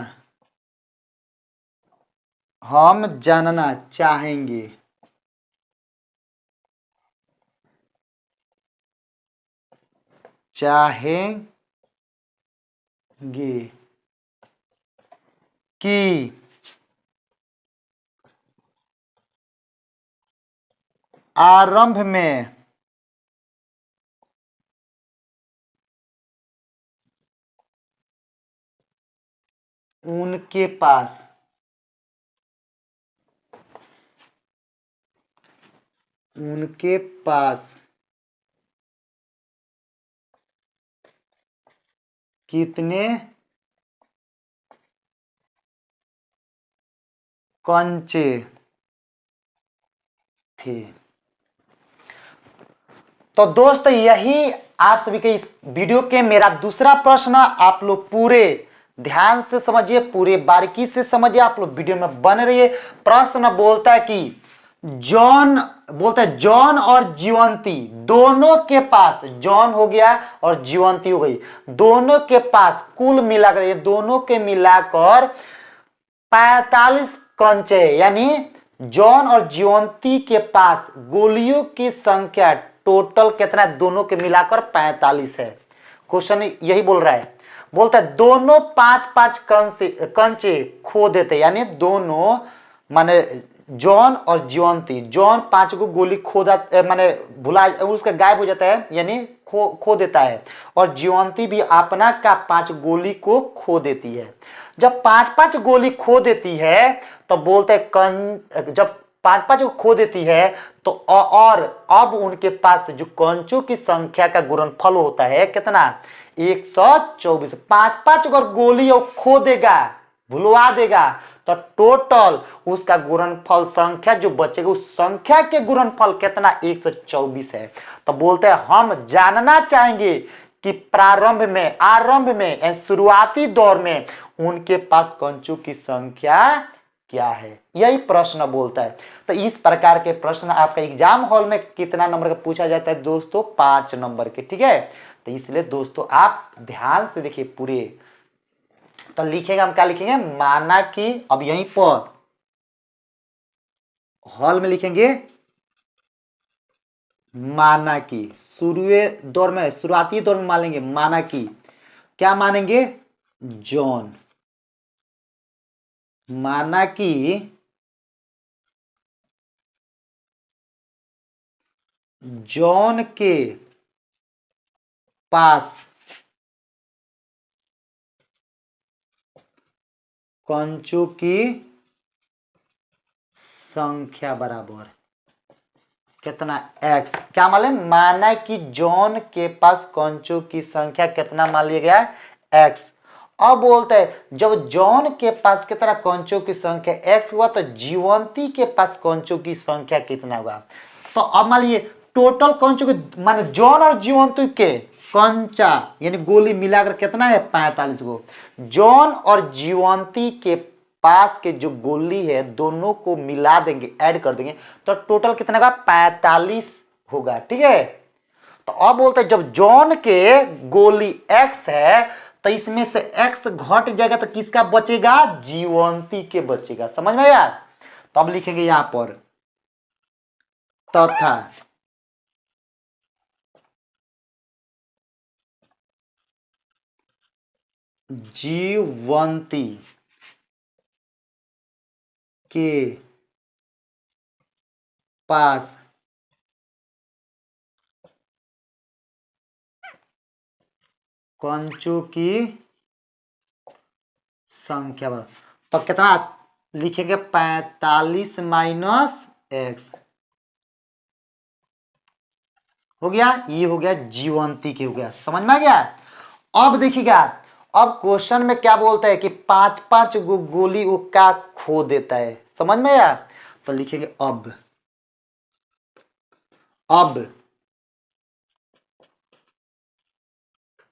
A: चाहेंगे कि आरंभ में उनके पास कितने कंचे थे। तो दोस्तों यही आप सभी के इस वीडियो के मेरा दूसरा प्रश्न। आप लोग पूरे ध्यान से समझिए, पूरे बारीकी से समझिए, आप लोग वीडियो में बने रहिए। प्रश्न बोलता है कि जॉन और जीवंती दोनों के पास, जॉन हो गया और जीवंती हो गई, दोनों के पास कुल मिलाकर, ये दोनों के मिलाकर 45 कंचे, यानी जॉन और जीवंती के पास गोलियों की संख्या टोटल कितना है, दोनों के मिलाकर 45 है। क्वेश्चन यही बोल रहा है। बोलता है दोनों 5-5 कंचे खो देते, यानी दोनों माने जॉन और जीवंती, जॉन 5 को गोली खो माने भुला, उसका गायब हो जाता है, यानी खो देता है, और जीवंती भी अपना का 5 गोली को खो देती है। जब 5-5 गोली खो देती है तो बोलते हैं जब 5-5 को खो देती है तो और अब उनके पास जो कंचों की संख्या का गुणनफल होता है कितना, 124। 5-5 अगर गोली और खो देगा, भुलवा देगा, तो टोटल उसका गुणनफल संख्या जो बचेगा उस संख्या के गुणनफल कितना, 124 है। तो बोलते हैं हम जानना चाहेंगे कि आरंभ में शुरुआती दौर में उनके पास कंचों की संख्या क्या है, यही प्रश्न बोलता है। तो इस प्रकार के प्रश्न आपका एग्जाम हॉल में कितना नंबर का पूछा जाता है दोस्तों, 5 नंबर के, ठीक है। तो इसलिए दोस्तों आप ध्यान से देखिए पूरे। तो लिखेंगे, हम क्या लिखेंगे, माना कि, अब यहीं पर हॉल में लिखेंगे माना कि शुरुआती दौर में मान लेंगे, माना कि क्या मानेंगे, जॉन, माना कि जॉन के पास कंचों की संख्या बराबर कितना, x। क्या मालूम, माना कि जॉन के पास कंचों की संख्या कितना मान लिया गया, x। अब बोलते हैं जब जॉन के पास कितना कंचों की संख्या x हुआ तो जीवंती के पास कंचों की संख्या कितना होगा। तो अब मान लीजिए टोटल कंचों के माने जॉन और जीवंती के कंचा यानी गोली मिलाकर कितना है, 45 गो। जॉन और जीवंती के पास के जो गोली है दोनों को मिला देंगे, ऐड कर देंगे तो टोटल कितना का 45 होगा। ठीक है, तो अब बोलते हैं जब जॉन के गोली x है तो इसमें से x घट जाएगा तो किसका बचेगा, जीवंती के बचेगा। समझ में आया। तो अब लिखेंगे यहां पर तथा जीवंती के पास कंचों की संख्या बराबर, तो कितना लिखेंगे, 45 माइनस x हो गया, ये हो गया जीवंती के हो गया। समझ में आ गया। अब देखिएगा, अब क्वेश्चन में क्या बोलता है कि 5-5 गोली वो क्या खो देता है। समझ में आया। तो लिखेंगे अब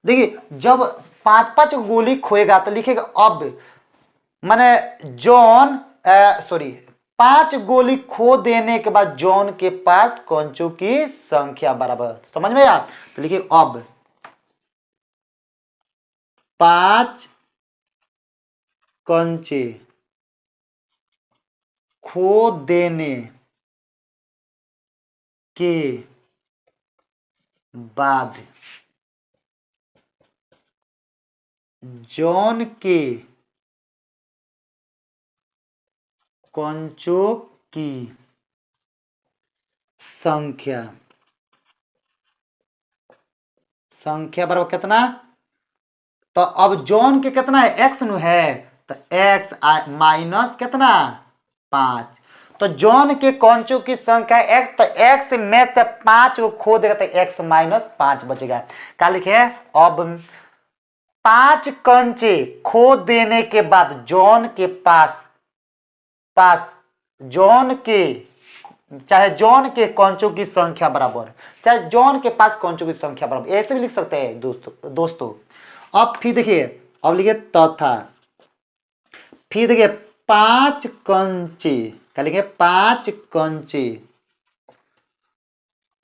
A: देखिए जब 5-5 गोली खोएगा तो लिखेगा अब, माने जॉन सॉरी 5 गोली खो देने के बाद जॉन के पास कंचों की संख्या बराबर। समझ में आया। तो लिखिए अब 5 कंचे खो देने के बाद जॉन के कंचों की संख्या बराबर कितना, तो अब जॉन के कितना है, x नु है, तो x माइनस कितना 5। तो जॉन के कंचों की संख्या x, तो x में से 5 को खो देगा तो x माइनस 5 बचेगा। क्या लिखे, अब 5 कंचे खो देने के बाद जॉन के पास जॉन के चाहे जॉन के कंचों की संख्या बराबर, चाहे जॉन के पास कंचों की संख्या बराबर, ऐसे भी लिख सकते हैं दोस्तों। अब फिर देखिए, अब लिखिए तथा फिर देखिए 5 कंचे, क्या लिखे, 5 कंचे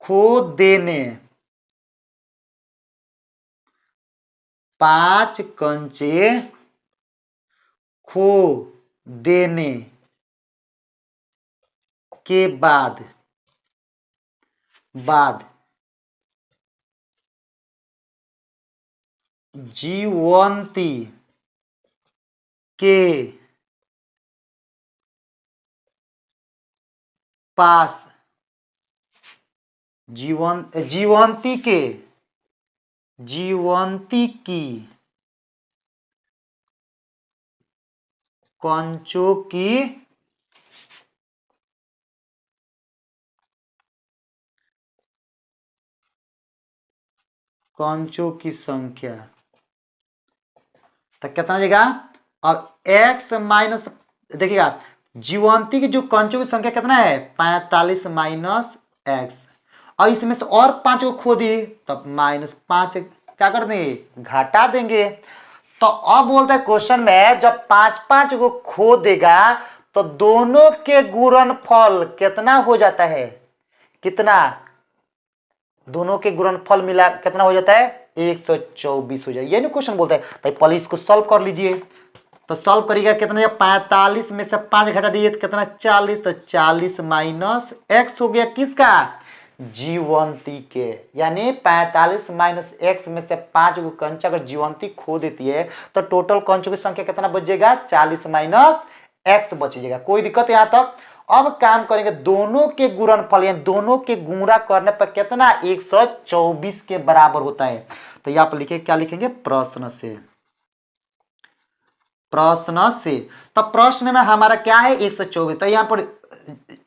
A: खो देने, 5 कंचे खो देने के बाद जीवंती के पास जीवंती की कंचों की संख्या, तो कितना जाएगा, अब x माइनस, देखिएगा जीवंती की जो कंचों की संख्या कितना है, 45 माइनस x, और इसमें से और 5 को खो दिए तब -5 क्या कर देंगे, घटा देंगे। तो अब बोलता है क्वेश्चन में जब 5-5 को खो देगा तो दोनों के गुणनफल कितना हो जाता है, कितना, दोनों के गुणनफल मिला कितना हो जाता है, 124 हो जाए। ये नहीं क्वेश्चन बोलता है। तो पहले इसको सॉल्व कर लीजिए। तो सॉल्व करिएगा कितना, 45 में से 5 घटा दिए तो कितना 40, तो 40 माइनस x हो गया किसका, जीवंती के, यानी 45 माइनस एक्स में से 5 को कंचा अगर जीवंती खो देती है तो टोटल कंचों की संख्या कितना बच जाएगा, 40 माइनस एक्स बच जाएगा। कोई दिक्कत यहाँ तक। अब काम करेंगे दोनों के गुणनफल, यानी दोनों के गुणा करने पर कितना 124 के बराबर होता है। तो यहाँ पर लिखे, क्या लिखेंगे, प्रश्न से, प्रश्न से। तो प्रश्न में हमारा क्या है 124। तो यहाँ पर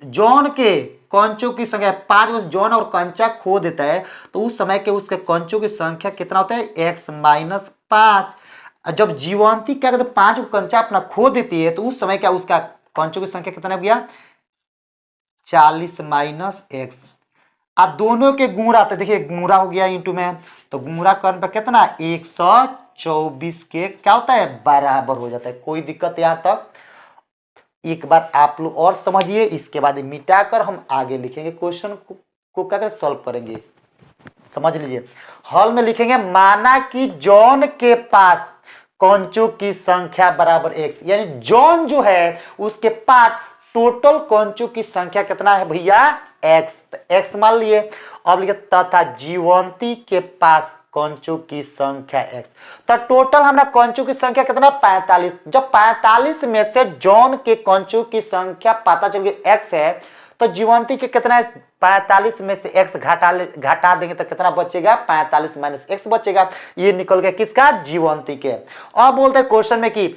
A: जॉन के कंचों की संख्या 5, जॉन और कंचा खो देता है तो उस समय के उसके कंचों की संख्या कितना होता है, एक्स माइनस 5। जब जीवंती क्या कहते हैं 5 कंचा अपना खो देती है तो उस समय क्या उसका कंचों की संख्या कितना हो गया, 40 माइनस एक्स। अब दोनों के गुणा, तो देखिए गुणा हो गया इंटू में, तो गुणा करने पर कितना 124 के क्या होता है, बराबर हो जाता है। कोई दिक्कत यहाँ तक। एक बार आप लोग और समझिए, इसके बाद मिटाकर हम आगे लिखेंगे, क्वेश्चन को क्या कर सॉल्व करेंगे। समझ लीजिए, हॉल में लिखेंगे माना कि जॉन के पास कंचों की संख्या बराबर एक्स, यानी जॉन जो है उसके पास टोटल कंचों की संख्या कितना है भैया, एक्स। एक्स मान लिए। अब लिखे तथा जीवंती के पास कंचों की संख्या एक्स। तो टोटल हमारा कंचों की संख्या कितना, 45। जब 45 में से जॉन के कंचों की संख्या पता चल गई एक्स है तो जीवंती के कितना है, 45 में से एक्स घटा देंगे तो कितना बचेगा, 45 माइनस एक्स बचेगा। ये निकल गया किसका, जीवंती के। अब बोलते हैं क्वेश्चन में कि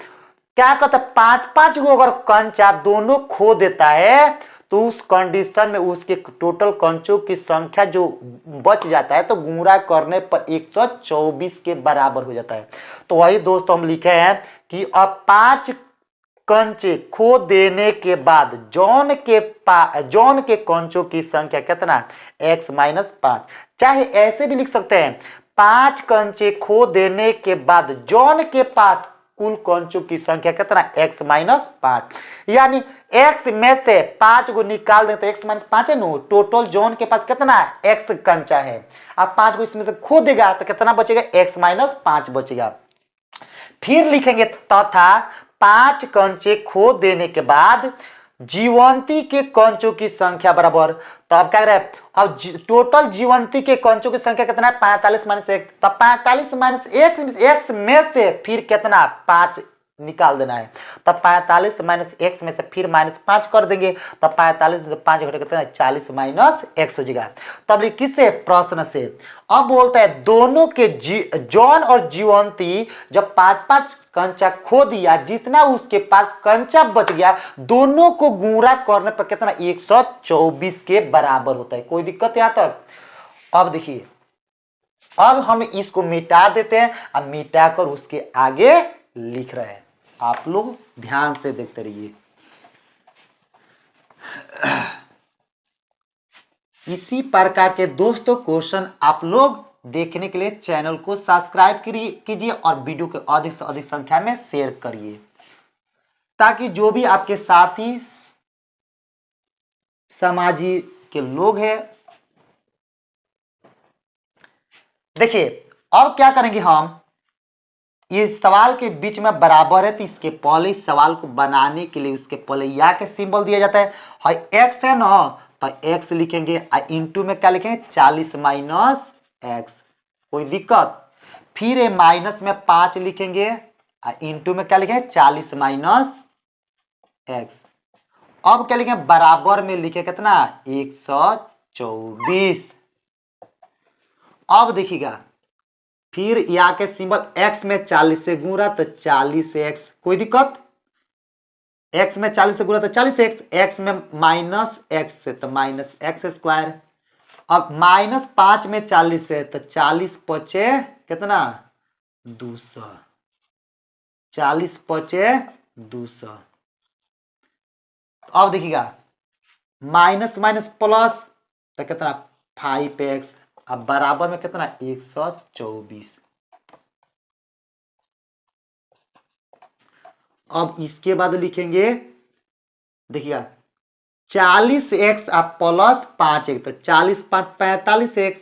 A: क्या कहता है 5-5 को अगर कंचा दोनों खो देता है तो उस कंडीशन में उसके टोटल कंचों की संख्या जो बच जाता है तो गुणा करने पर 124 के बराबर हो जाता है। तो वही दोस्तों हम लिखे हैं कि अब 5 कंचे खो देने के बाद जॉन के कंचों की संख्या कितना, x माइनस 5। चाहे ऐसे भी लिख सकते हैं 5 कंचे खो देने के बाद जॉन के पास कुल कंचों की संख्या कितना, x माइनस 5। यानी x में से 5 को निकाल दें तो x माइनस 5 है नो, टोटल जॉन के पास कितना है, x कंचा है। अब 5 को इसमें से खो देगा तो कितना बचेगा, x माइनस 5 बचेगा। फिर लिखेंगे तथा 5 कंचे खो देने के बाद जीवंती के कंचों की संख्या बराबर। तो अब क्या करें, अब टोटल जीवंती के कंचों की संख्या कितना है, 45 माइनस 1। तो 45 माइनस 1 में से फिर कितना 5 निकाल देना है। तो 45 माइनस एक्स में से फिर माइनस 5 कर देंगे तो 45 में 5 घटे कितना है, 40 माइनस एक्स हो जाएगा। तब किससे, प्रश्न से। अब बोलता है दोनों के जॉन और जीवंती जब 5-5 कंचा खो दिया, जितना उसके पास कंचा बच गया दोनों को गुणा करने पर कितना 124 के बराबर होता है। कोई दिक्कत यहां तक। अब देखिए, अब हम इसको मिटा देते हैं, अब मिटाकर उसके आगे लिख रहे हैं। आप लोग ध्यान से देखते रहिए। इसी प्रकार के दोस्तों क्वेश्चन आप लोग देखने के लिए चैनल को सब्सक्राइब कीजिए और वीडियो को अधिक से अधिक संख्या में शेयर करिए ताकि जो भी आपके साथी समाजी के लोग हैं। देखिए अब क्या करेंगे हम, ये सवाल के बीच में बराबर है तो इसके पहले इस सवाल को बनाने के लिए उसके पहले या के सिंबल दिया जाता है। एक्स है ना तो एक्स लिखेंगे, इंटू में क्या लिखेंगे 40 माइनस एक्स। कोई दिक्कत। फिर ये माइनस में 5 लिखेंगे, इंटू में क्या लिखेंगे 40 माइनस एक्स। अब क्या लिखेंगे, बराबर में लिखे कितना 124। अब देखिएगा फिर यहाँ के सिंबल x में 40 से गुणा तो 40x। कोई दिक्कत। x में 40 से गुणा तो 40x, x में माइनस x से तो माइनस एक्स स्क्वायर। अब माइनस 5 में 40 से तो 40 पचे कितना 200, 40 पचे 200। अब देखिएगा माइनस माइनस प्लस तो कितना 5x, अब बराबर में कितना 124। अब इसके बाद लिखेंगे, देखिएगा 40x अब प्लस 5x तो 40 5 45x,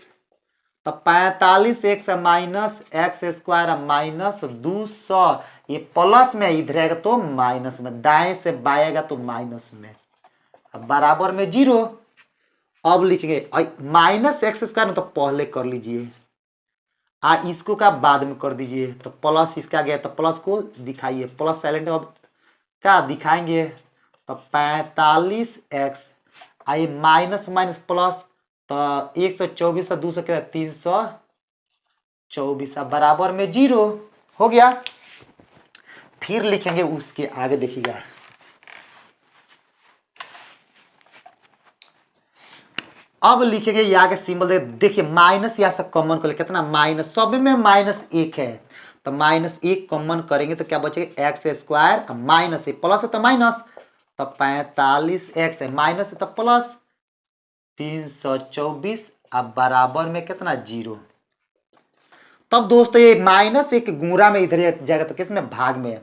A: तो 45x minus x square minus 200। ये प्लस में इधर आएगा तो माइनस में, दाएं से बाएगा तो माइनस में, अब बराबर में 0। अब लिखेंगे माइनस एक्स स्क्वायर तो पहले कर लीजिए, इसको का बाद में कर दीजिए, तो प्लस इसका गया तो प्लस को दिखाइए, प्लस साइलेंट अब क्या दिखाएंगे, तो 45x आई माइनस माइनस प्लस, तो 124 और 200 क्या 324 बराबर में 0 हो गया। फिर लिखेंगे उसके आगे, देखिएगा अब लिखेंगे यहाँ के सिंबल देखिए माइनस यहाँ से कॉमन कर ले, कितना माइनस, सब में माइनस 1 है, तो माइनस 1 कॉमन करेंगे तो क्या बचेगा एक्स स्क्वायर, माइनस है प्लस है तो माइनस, तो 45x है माइनस है तो प्लस 324 अब बराबर में कितना 0। तब दोस्तों ये माइनस एक गुणा में इधर जाएगा तो किस में भाग में है,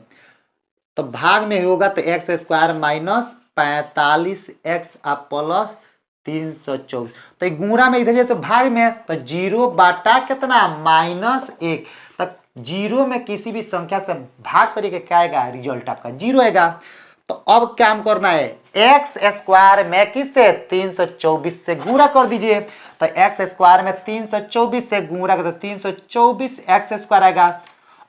A: तो भाग में होगा तो एक्स स्क्वायर माइनस 45x अब प्लस 324, तो ये गुणा में इधर जाए तो भाग में है, तो 0 बाटा कितना -1, तो 0 में किसी भी संख्या से भाग करिए क्या आएगा, रिजल्ट आपका 0 आएगा। तो अब क्या हम करना है, एक्स स्क्वायर में किससे 324 से गुणा कर दीजिए, तो एक्स स्क्वायर में 324 से गुणा कर, तो 324 एक्स स्क्वायर आएगा।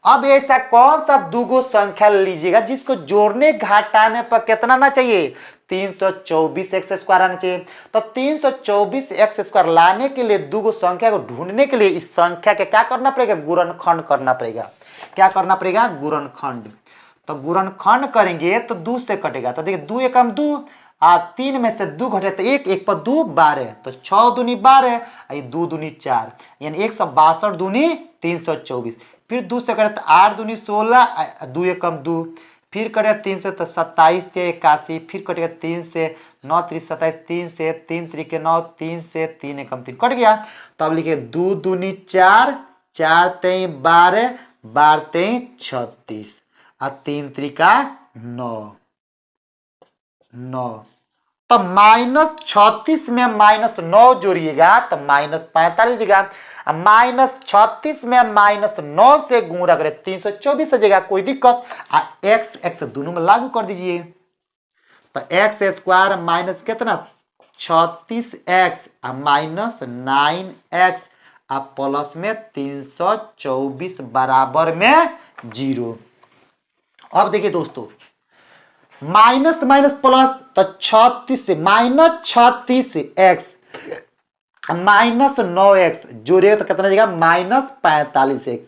A: अब ऐसा कौन सा दुगो संख्या लीजिएगा जिसको जोड़ने घटाने पर कितना ना चाहिए, 324 एक्स स्क्वायर आना चाहिए। तो 324 एक्स स्क्वायर लाने के लिए दुगो संख्या को ढूंढने के लिए इस संख्या के क्या करना पड़ेगा, गुणनखंड करना पड़ेगा। क्या करना पड़ेगा, गुणनखंड। तो गुणनखंड करेंगे तो 2 से कटेगा, तो देखिए 2 एकम 2, 3 में से 2 घटे तो 1, 1 पर 2 12, तो 6 दूनी 12, 2 दूनी 4, यानी 162 दूनी 324। फिर 2 से करें तो 8 दूनी 16, 2 एकम 2, फिर करें 3 से तो 27 के 81, फिर कटेगा 3 से 9 3 27, 3 से 3 3 के 9, 3 से 3 एकम 3 कट गया। तो अब लिखे 2 दूनी 4, 4 3 12, 12 3 36, अब 3 त्रिका 9, 9, तो -36 में -9 जोड़िएगा तो -45 होगा, -36 में -9 से गुणा करें 324 हो जाएगा, कोई दिक्कत। एक्स एक्स दोनों में लागू कर दीजिए, तो एक्स स्क्वायर माइनस कितना 36x माइनस 9x अब प्लस में 324 बराबर में 0। अब देखिए दोस्तों माइनस माइनस प्लस, तो 36 से -36x -9x जोड़िएगा तो कितना जाएगा -45x,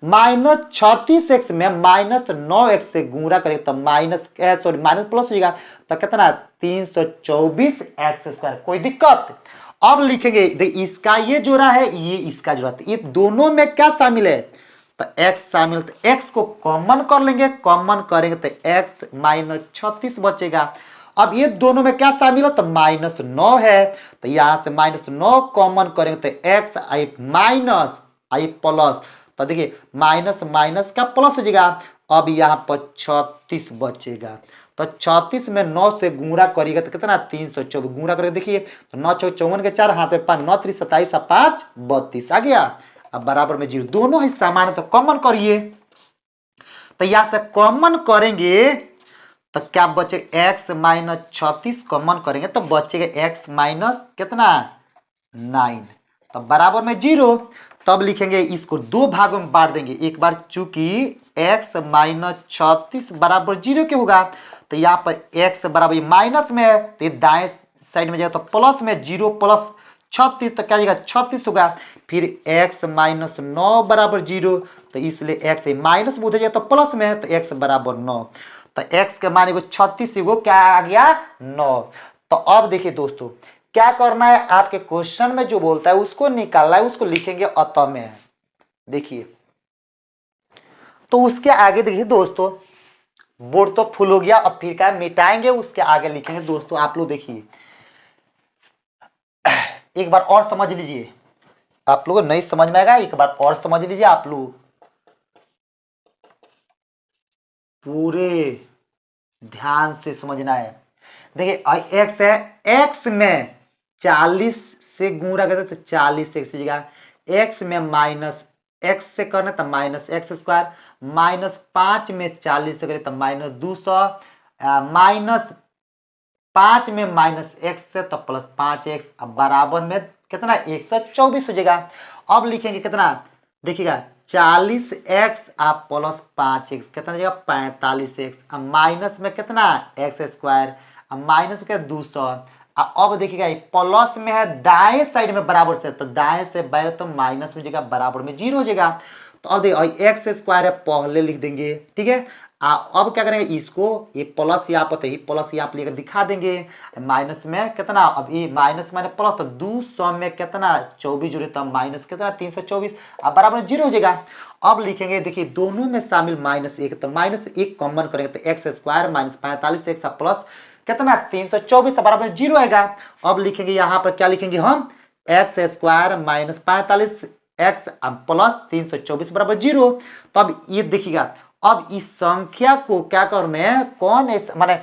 A: -36x में -9x से गुणा करें तो माइनस प्लस हो जाएगा, तो कितना 324 एक्स स्क्वायर, कोई दिक्कत। अब लिखेंगे इसका ये जोड़ा है, ये इसका जोड़ा, ये दोनों में क्या शामिल है, तो x शामिल, तो x को कॉमन कर लेंगे, कॉमन करेंगे तो x -36 बचेगा। अब ये दोनों में क्या शामिल है, तो -9 है, तो यहां से -9 कॉमन करेंगे तो x आई माइनस आई प्लस, तो देखिए माइनस माइनस का प्लस हो जाएगा। अब यहाँ पर 36 बचेगा, तो 36 में 9 से गुणा करिएगा तो कितना 324 गुणा करके देखिए, तो 9 चौक 54 के 4 हाथ में 5, 9 3 27 5 32 आ गया। अब बराबर में 0, दोनों ही समान है तो कॉमन करिए, तो यहां से कॉमन करेंगे तो क्या बचे x -36 कॉमन करेंगे तो बचेगा x माइनस कितना 9, तो बराबर में 0। तब लिखेंगे इसको दो भागों में बांट देंगे, एक बार चूंकि x -36 बराबर 0 के होगा, तो यहाँ पर x बराबर माइनस में है तो दाएं साइड में जाएगा तो प्लस में 0 प्लस 36, तो क्या जाएगा 36 होगा। फिर x -9 बराबर 0, तो इसलिए x माइनस में उधर जाएगा तो प्लस में है, तो x बराबर 9, तो x के मान 36 को क्या आ गया 9। तो अब देखिए दोस्तों क्या करना है, आपके क्वेश्चन में जो बोलता है उसको निकालना है, उसको लिखेंगे अतः में, देखिए तो उसके आगे देखिए दोस्तों बोर्ड तो फुल हो गया, अब फिर क्या मिटाएंगे, उसके आगे लिखेंगे। दोस्तों आप लोग देखिए एक बार और समझ लीजिए, आप लोग नहीं समझ में आएगा, एक बार और समझ लीजिए, आप लोग पूरे ध्यान से समझना है। देखिए एक्स है, एक्स में 40 से गुणा करते तो 40 एक्स हो जाएगा, एक्स में माइनस एक्स से करना तो माइनस एक्स स्क्वायर, -5 में 40 से करें तो -200, माइनस 5 में माइनस एक्स है तो प्लस 5x, अब बराबर में कितना 124 हो जाएगा। अब लिखेंगे कितना, देखिएगा 40x आप प्लस 5x कितना हो जाएगा 45x, अब माइनस में कितना एक्स स्क्वायर, अब माइनस में क्या 200। अब देखिएगा प्लस में है दाएं साइड में बराबर से, तो दाएं से बाएं तो माइनस हो जाएगा, बराबर में 0 हो जाएगा। तो अब देखिए एक्स स्क्वायर है पहले लिख देंगे, ठीक है। अब क्या करेंगे, इसको ये प्लस यहाँ पर, तो ये प्लस यहाँ पर लेकर दिखा देंगे, माइनस में कितना, अब ये माइनस माइनस प्लस, तो 200 में कितना 24 जुड़े तो माइनस कितना 324, अब बराबर 0 हो जाएगा। अब लिखेंगे देखिए दोनों में शामिल -1, तो -1 कॉमन करेंगे तो x square minus 45x plus कितना 324 बराबर 0 आएगा। अब लिखेंगे यहाँ पर क्या लिखेंगे हम, x square minus 45x plus 324 बराबर 0। तो अब ये देखिएगा, अब इस संख्या को क्या करने हैं, कौन है माने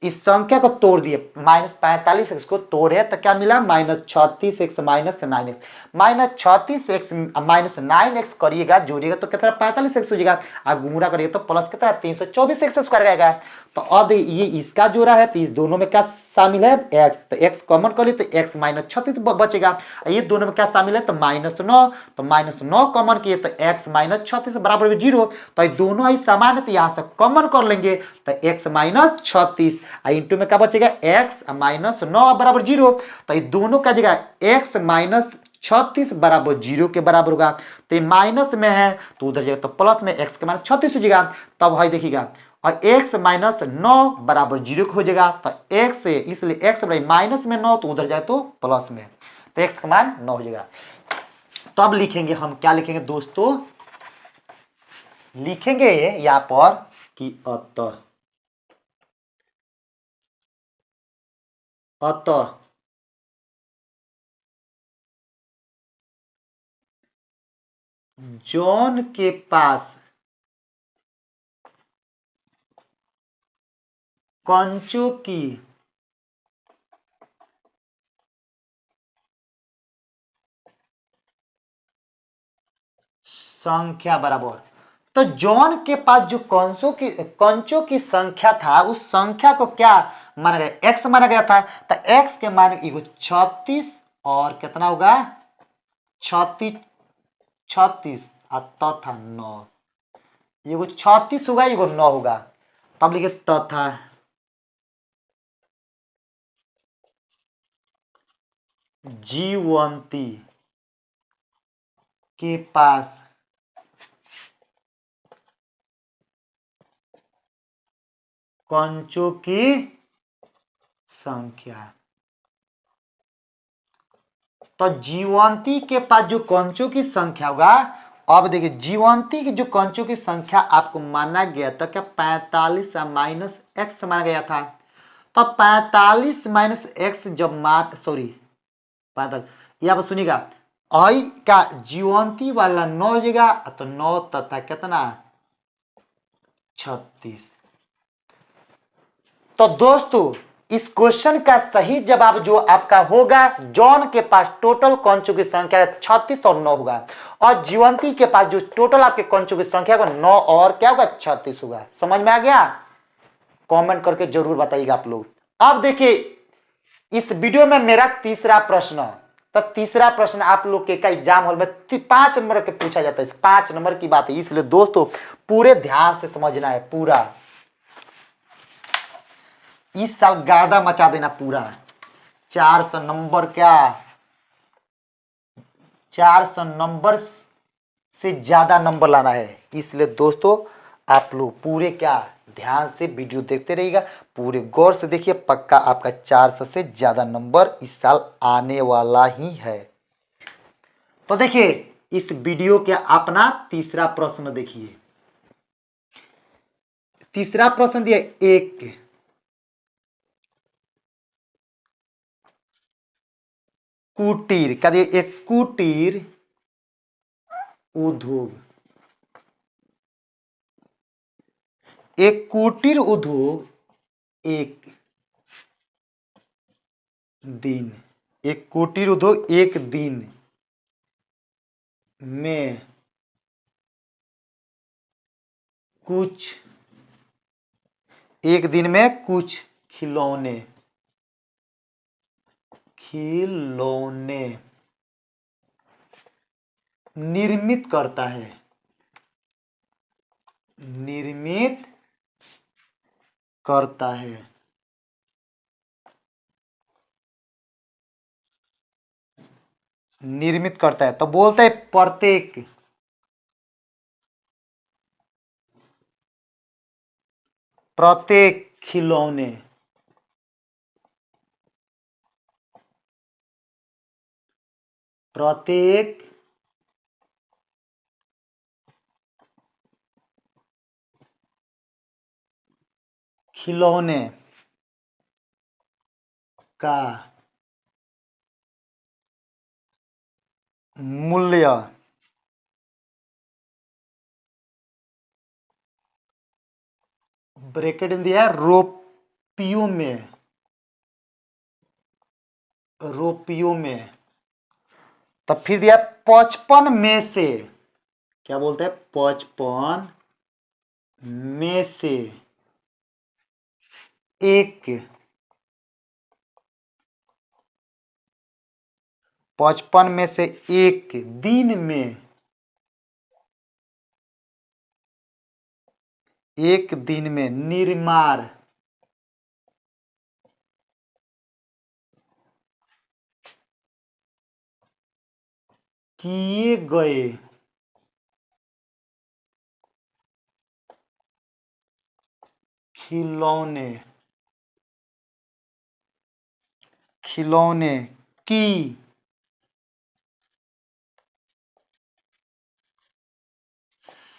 A: इस संख्या को तोड़ दिए, -45x को तोड़े तो क्या मिला -36x minus 9x, -36x minus 9x करिएगा जोड़िएगा तो कितना 45x हो जाएगा, और गुणा करिएगा तो प्लस कितना 324x स्क्वायर आएगा। तो अब ये इसका जोड़ा है तो इस दोनों में क्या शामिल है x, तो x कॉमन कर लिए तो x -36 बचेगा, ये दोनों में क्या शामिल है तो -9, तो -9 कॉमन किए तो x -36 बराबर में 0, तो ये दोनों ही समान है तो यहाँ से कॉमन कर लेंगे तो x -36 इंटू में क्या बचेगा x -9 बराबर 0, तो ये दोनों का जगह x -36 बराबर 0 के बराबर होगा, तो ये माइनस में है तो उधर जाएगा तो प्लस में x के -36 हो जाएगा। तब है देखिएगा और x -9 बराबर 0 हो जाएगा, तो x से इसलिए x माइनस में 9 तो उधर जाए तो प्लस में, तो x का मान 9 हो जाएगा। तो अब लिखेंगे हम क्या लिखेंगे दोस्तों, लिखेंगे यहाँ पर कि अतः जॉन के पास कंचों की संख्या बराबर, तो जॉन के पास जो कंचों की संख्या था उस संख्या को क्या माना गया, x माना गया था, तो x के मान 36 और कितना होगा 36 तथा 9, ये 36 होगा ये 9 होगा। तब लिखे तथा जीवंती के पास कंचों की संख्या, तो जीवंती के पास जो कंचों की संख्या होगा, अब देखिए जीवंती की जो कंचों की संख्या आपको माना गया था क्या 45 माइनस एक्स माना गया था, तो 45 माइनस एक्स जब सॉरी 45, यहाँ पर सुनिएगा आई का जीवंती वाला 9 हो जाएगा, तो 9 तथा कितना 36। तो दोस्तों इस क्वेश्चन का सही जवाब जो आपका होगा, जॉन के पास टोटल कंचों की संख्या 36 और 9 होगा, और जीवंती के पास जो टोटल आपके कंचों की संख्या होगा 9 और क्या होगा 36 होगा। समझ में आ गया, कमेंट करके जरूर बताइएगा आप लोग। अब देखिए इस वीडियो में मेरा तीसरा प्रश्न, तो तीसरा प्रश्न आप लोग के एग्जाम हॉल में 5 नंबर के पूछा जाता है, 5 नंबर की बात है, इसलिए दोस्तों पूरे ध्यान से समझना है, पूरा इस साल गादा मचा देना पूरा। 400 नंबर क्या 400 नंबर से ज्यादा नंबर लाना है, इसलिए दोस्तों आप लोग पूरे क्या ध्यान से वीडियो देखते रहिएगा, पूरे गौर से देखिए, पक्का आपका 400 से ज्यादा नंबर इस साल आने वाला ही है। तो देखिए इस वीडियो के अपना तीसरा प्रश्न देखिए, तीसरा प्रश्न दिया एक कुटीर, क्या दिया एक कुटीर उद्योग, एक कुटीर उद्योग एक दिन, एक कुटीर उद्योग एक दिन में कुछ खिलौने खिलौने निर्मित करता है, निर्मित करता है। निर्मित करता है तो बोलते हैं प्रत्येक, प्रत्येक खिलौने, प्रत्येक खिलौने का मूल्य ब्रैकेट में दिया है रुपयों में, रुपयों में। तब फिर दिया 55 में से, क्या बोलते हैं 55 में से एक, 55 में से एक दिन में, एक दिन में निर्माण किए गए खिलौने, खिलौने की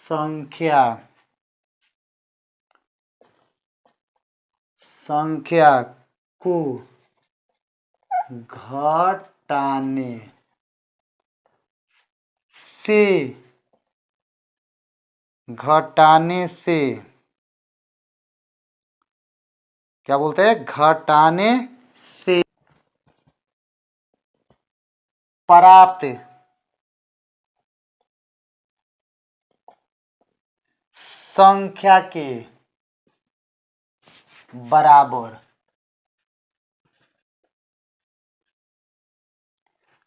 A: संख्या, संख्या को घटाने से, घटाने से, क्या बोलते हैं घटाने से प्राप्त संख्या के बराबर,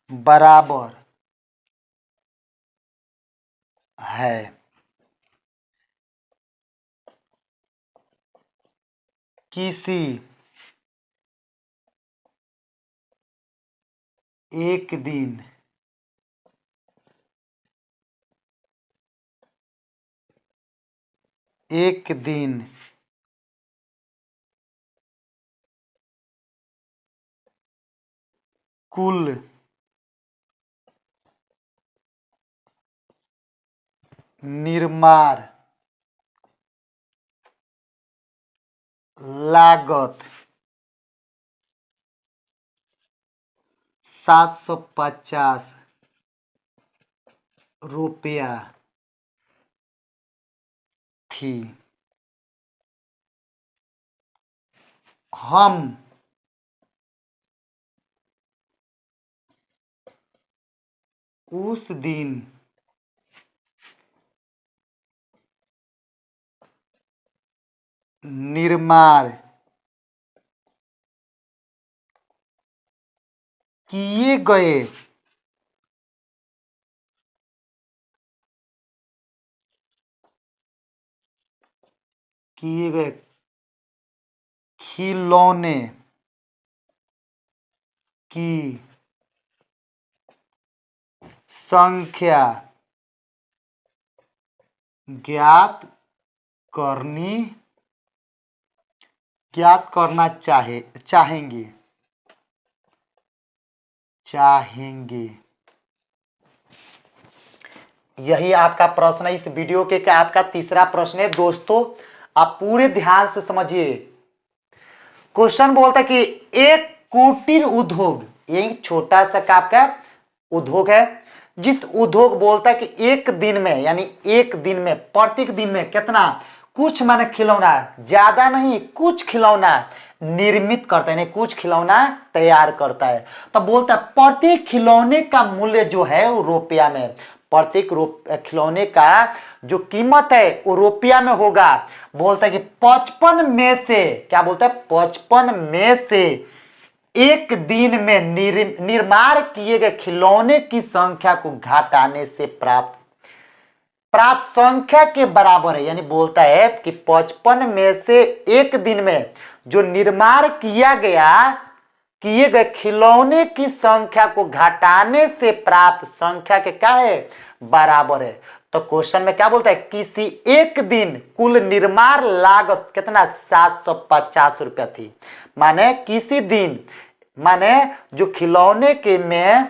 A: बराबर है। किसी एक दिन एक दिन कुल निर्माण लागत 750 रुपया थी। हम उस दिन निर्माण किए गए किए गए खिलौने की संख्या ज्ञात करनी, ज्ञात करना चाहेंगे, चाहेंगे। यही आपका प्रश्न है इस वीडियो के, क्या आपका तीसरा प्रश्न है दोस्तों। आप पूरे ध्यान से समझिए। क्वेश्चन बोलता है कि एक कुटीर उद्योग, एक छोटा सा आपका उद्योग है, जिस उद्योग बोलता है कि एक दिन में, यानी एक दिन में, प्रत्येक दिन में कितना, कुछ माने खिलौना, ज्यादा नहीं, कुछ खिलौना निर्मित करता है, यानी कुछ खिलौना तैयार करता है। तो बोलता है प्रत्येक खिलौने का मूल्य जो है वो रुपया में, प्रत्येक खिलौने का जो कीमत है वो रुपया में होगा। बोलता है कि 55 में से, क्या बोलता है 55 में से एक दिन में निर्माण किए गए खिलौने की संख्या को घटाने से प्राप्त संख्या के बराबर है। यानी बोलता है कि 55 में से एक दिन में जो निर्माण किए गए खिलौने की संख्या को घटाने से प्राप्त संख्या के क्या है, बराबर है। तो क्वेश्चन में क्या बोलता है, किसी एक दिन कुल निर्माण लागत कितना 750 रुपया थी। माने किसी दिन, माने जो खिलौने के में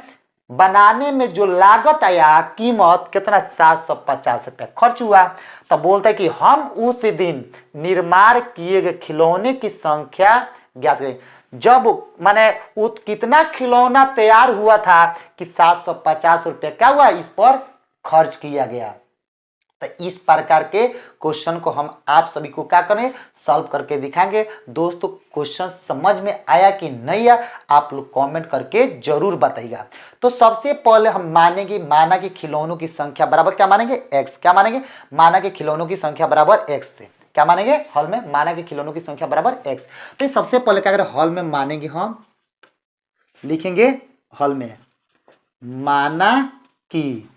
A: बनाने में जो लागत आया, कीमत कितना 750 रुपया खर्च हुआ। तो बोलता है कि हम उस दिन निर्माण किए गए खिलौने की संख्या ज्ञात करें। जब माने कितना खिलौना तैयार हुआ था कि 750 रुपया क्या हुआ, इस पर खर्च किया गया। तो इस प्रकार के क्वेश्चन को हम आप सभी को क्या करें, सॉल्व करके दिखाएंगे। दोस्तों क्वेश्चन समझ में आया कि नहीं आया, आप लोग कमेंट करके जरूर बताइएगा। तो सबसे पहले हम मानेंगे माना कि खिलौनों की संख्या बराबर क्या मानेंगे, एक्स। क्या मानेंगे, माना कि खिलौनों की संख्या बराबर एक्स से क्या मानेंगे, हॉल में माना कि खिलौनों की संख्या बराबर एक्स। तो सबसे पहले क्या करें, हॉल में मानेंगे, हम लिखेंगे हॉल में माना कि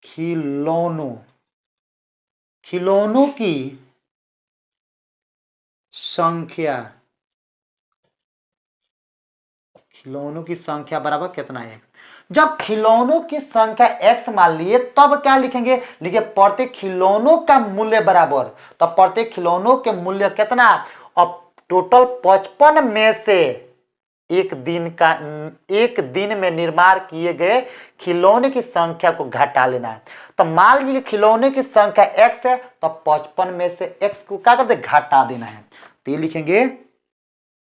A: खिलौनों की संख्या बराबर कितना है। जब खिलौनों की संख्या x मान लिए तब क्या लिखेंगे, लिखिए प्रत्येक खिलौनों का मूल्य बराबर। तो प्रत्येक खिलौनों के मूल्य कितना, अब टोटल 55 में से एक दिन में निर्माण किए गए खिलौने की संख्या को घटा लेना है। तो मान लीजिए खिलौने की संख्या x है, तो 55 में से x को क्या करते, घटा देना है। तो ये लिखेंगे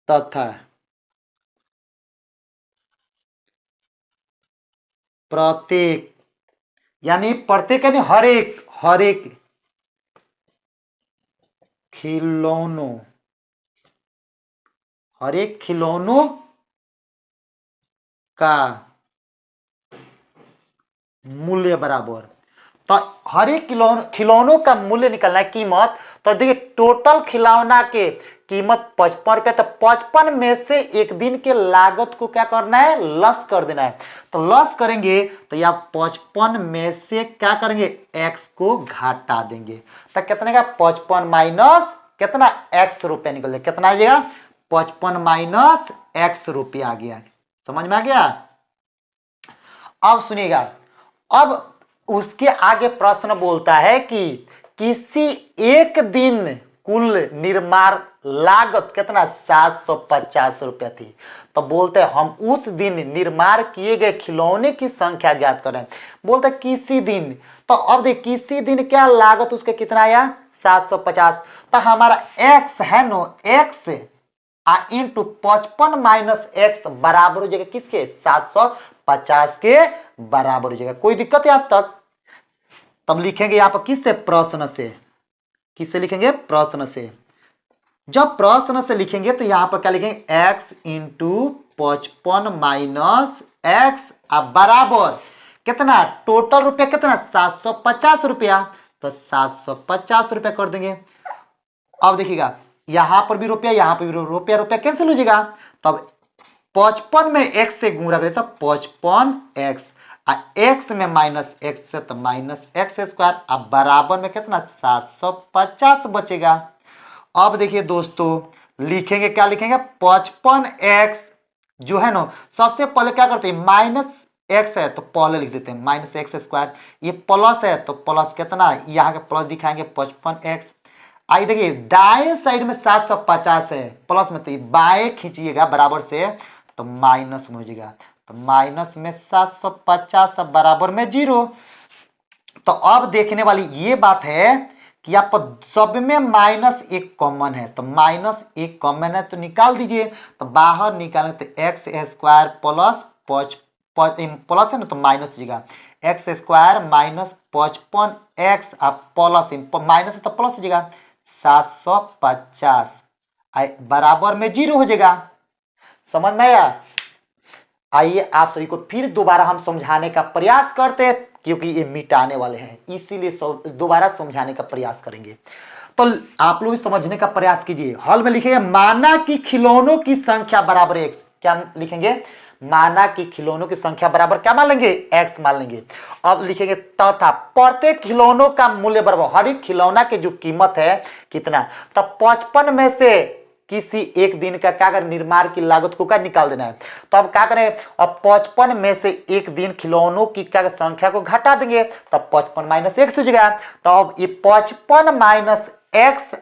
A: तथा प्रत्येक, यानी प्रत्येक यानी हर एक खिलौनों का मूल्य बराबर। तो हर एक खिलौनों का मूल्य निकलना है, कीमत। तो देखिए टोटल खिलौना के कीमत 55 रुपया। तो 55 में से एक दिन के लागत को क्या करना है, लस कर देना है। तो लस करेंगे तो या 55 में से क्या करेंगे, x को घटा देंगे। तो कितने का, 55 माइनस कितना, x रुपया निकल जाएगा। कितना आ जाएगा, 55 माइनस x रुपया आ गया। समझ में आ गया। अब सुनिएगा, अब उसके आगे प्रश्न बोलता है कि किसी एक दिन कुल निर्माण लागत कितना 750 रुपया थी। तो बोलते हैं हम उस दिन निर्माण किए गए खिलौने की संख्या ज्ञात करें। बोलते हैं किसी दिन, तो अब देख किसी दिन क्या लागत उसके कितना आया, 750। तो हमारा x है no, x into 55 minus X बराबर हो जाएगा किसके, 750 के बराबर हो जाएगा। कोई दिक्कत है आप तक। तब लिखेंगे यहाँ पर किससे, प्रश्न से। किससे लिखेंगे, प्रश्न से। जब प्रश्न से लिखेंगे तो यहाँ पर क्या लिखेंगे, x इंटू 55 माइनस एक्स बराबर कितना, टोटल रुपया कितना 750 रुपया। तो 750 रुपया कर देंगे। अब देखिएगा यहां पर भी रुपया, यहां पर भी रुपया, रुपया कैंसिल हो जाएगा। तब 55 में x से गुणा करें तो 55x, x में माइनस x है तो माइनस एक्स स्क्वायर, अब बराबर में कितना 750 बचेगा। अब देखिए दोस्तों लिखेंगे, क्या लिखेंगे, 55x जो है ना, सबसे पहले क्या करते हैं, माइनस एक्स है तो पहले लिख देते हैं माइनस एक्स स्क्वायर। ये प्लस है तो प्लस कितना, यहाँ के प्लस दिखाएंगे 55x। आई देखिए दाएं साइड में 750 है प्लस में, तो बाएं खींचिएगा बराबर से तो माइनस में हो जाएगा। तो माइनस में 750 बराबर में 0। तो अब देखने वाली ये बात है कि आप सब में माइनस एक कॉमन है, तो माइनस एक कॉमन है तो निकाल दीजिए। तो बाहर निकालें तो एक्स स्क्वायर प्लस प्लस है ना तो माइनस हो जाएगा, x square minus 55x plus minus है तो प्लस हो जाएगा 750 बराबर में 0 हो जाएगा। समझ में आया। आइए आप सभी को फिर दोबारा हम समझाने का प्रयास करते हैं, क्योंकि ये मिटाने वाले हैं इसीलिए दोबारा समझाने का प्रयास करेंगे। तो आप लोग समझने का प्रयास कीजिए। हॉल में लिखेंगे माना कि खिलौनों की संख्या बराबर x, क्या लिखेंगे? माना कि खिलौनों की संख्या बराबर क्या मान लेंगे? x मान लेंगे। अब लिखेंगे तथा प्रत्येक खिलौनों का मूल्य बराबर, हर एक खिलौना की जो कीमत है कितना, तो 55 में से किसी एक दिन का क्या करें? निर्माण की लागत को क्या निकाल देना है। तो अब क्या करें? अब 55 में से एक दिन खिलौनों की क्या संख्या को घटा देंगे, तब 55 माइनस एक्स हो जाएगा। तो अब ये 55 माइनस एक्स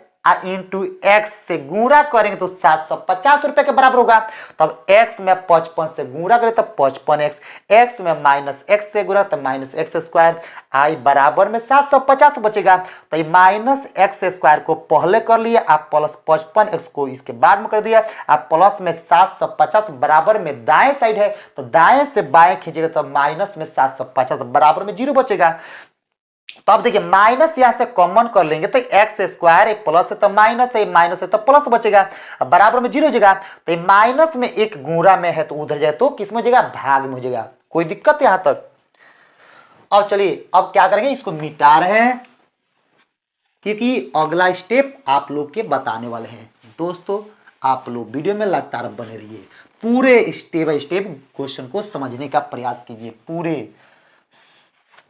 A: इंटू एक्स से गुणा करेंगे तो 750 रुपए के बराबर होगा। तब एक्स में 55 से गुणा करें तो 55x, एक्स में माइनस एक्स से गुणा तो माइनस एक्स स्क्वायर, आई बराबर में 750 बचेगा। तो ये माइनस एक्स स्क्वायर को पहले कर लिए आप, प्लस 55x को इसके बाद में कर दिया आप, प्लस में 750 बराबर में दाएं साइड है तो दाएं से बाएं खींचेगा तो माइनस में 750 बराबर में 0 बचेगा। तो अब देखिए माइनस यहां से कॉमन कर लेंगे तो एक्स स्क्वायर प्लस है तो माइनस है, माइनस है तो प्लस बचेगा, अब बराबर में 0 हो जाएगा। तो माइनस में एक गुणा में है तो उधर जाए तो किस में हो जाएगा? भाग में हो जाएगा। कोई दिक्कत यहां तक? अब चलिए अब क्या करेंगे? इसको मिटा रहे हैं क्योंकि अगला स्टेप आप लोग के बताने वाले हैं। दोस्तों आप लोग वीडियो में लगातार बने रहिए, पूरे स्टेप बाय स्टेप क्वेश्चन को समझने का प्रयास कीजिए। पूरे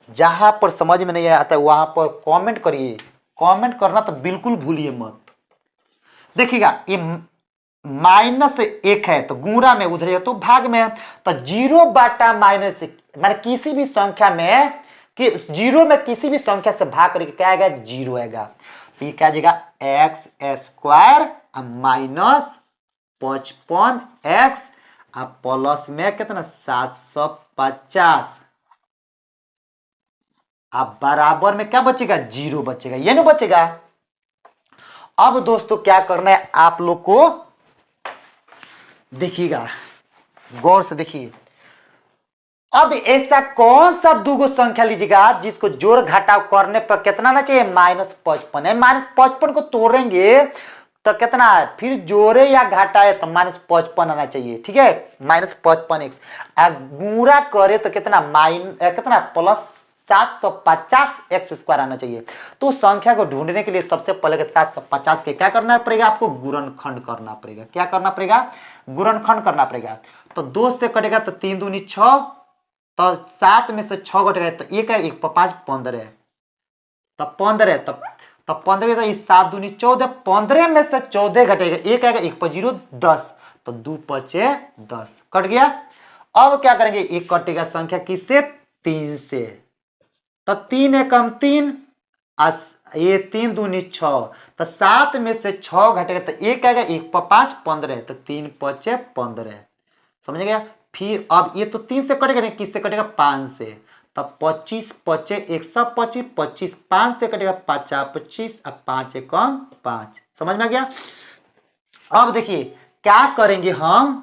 A: जहां पर समझ में नहीं आता है वहां पर कमेंट करिए, कमेंट करना तो बिल्कुल भूलिए मत। देखिएगा ये माइनस एक है तो गुणा में, उधर तो भाग में है, तो 0 बाटा माइनस एक, माने किसी भी संख्या में कि 0 में किसी भी संख्या से भाग करके क्या आएगा? 0 आएगा। तो ये क्या आ जाएगा? X square minus 55x plus में कितना? 750, अब बराबर में क्या बचेगा? 0 बचेगा, ये नहीं बचेगा। अब दोस्तों क्या करना है आप लोग को, देखिएगा गौर से देखिए। अब ऐसा कौन सा दूगो संख्या लीजिएगा जिसको जोड़ घटाव करने पर कितना आना चाहिए? माइनस 55 है। माइनस 55 को तोड़ेंगे तो कितना है? फिर जोड़े या घटाए तो माइनस 55 आना चाहिए, ठीक है? माइनस 55x गुणा करे तो कितना? कितना? प्लस 750x स्क्वायर आना चाहिए। तो संख्या को ढूंढने के लिए सबसे पहले 750 के क्या करना पड़ेगा? आपको गुणनखंड करना पड़ेगा। क्या करना पड़ेगा? गुणनखंड करना पड़ेगा। तो 2 से कटेगा तो 3 दूनी 6, तो 7 में से 6 घटेगा तो 1 है, 1 पर 5 15 है, तब 15 है, तब 15 तो 7 दूनी 14, 15 में से 14 घटेगा 1 आएगा, 1 पर 0 10, तो 2 5 10 कट गया। अब क्या करेंगे? एक कटेगा संख्या किससे? 3 से, तो 3 एकम 3, ये 3 दूनी 6, तो 7 में से 6 घटेगा तो 1 आएगा, 1 पर 5 15 है, तो 3 5 15, समझ गया? फिर अब ये तो 3 से कटेगा नहीं, किससे कटेगा? 5 से, तब 25 5 125, 25 5 से कटेगा 5 25, अब 5 एकम 5, समझ में आ गया? अब देखिए क्या करेंगे हम,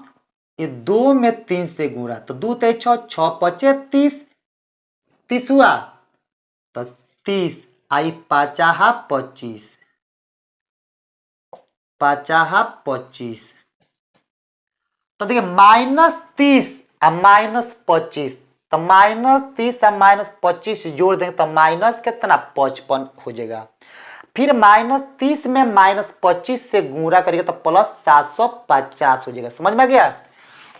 A: ये 2 में 3 से गुणा, तो 2 3 6, 6 5 30, 30 हुआ तो 30, आई 5 25, 5 25, तो देखिए माइनस 30 और माइनस 25, तो माइनस 30 और माइनस 25 जोड़ देंगे तो माइनस कितना? 55 हो जाएगा। फिर माइनस 30 में माइनस 25 से गुणा करेंगे तो प्लस 750 हो जाएगा, समझ में आ गया?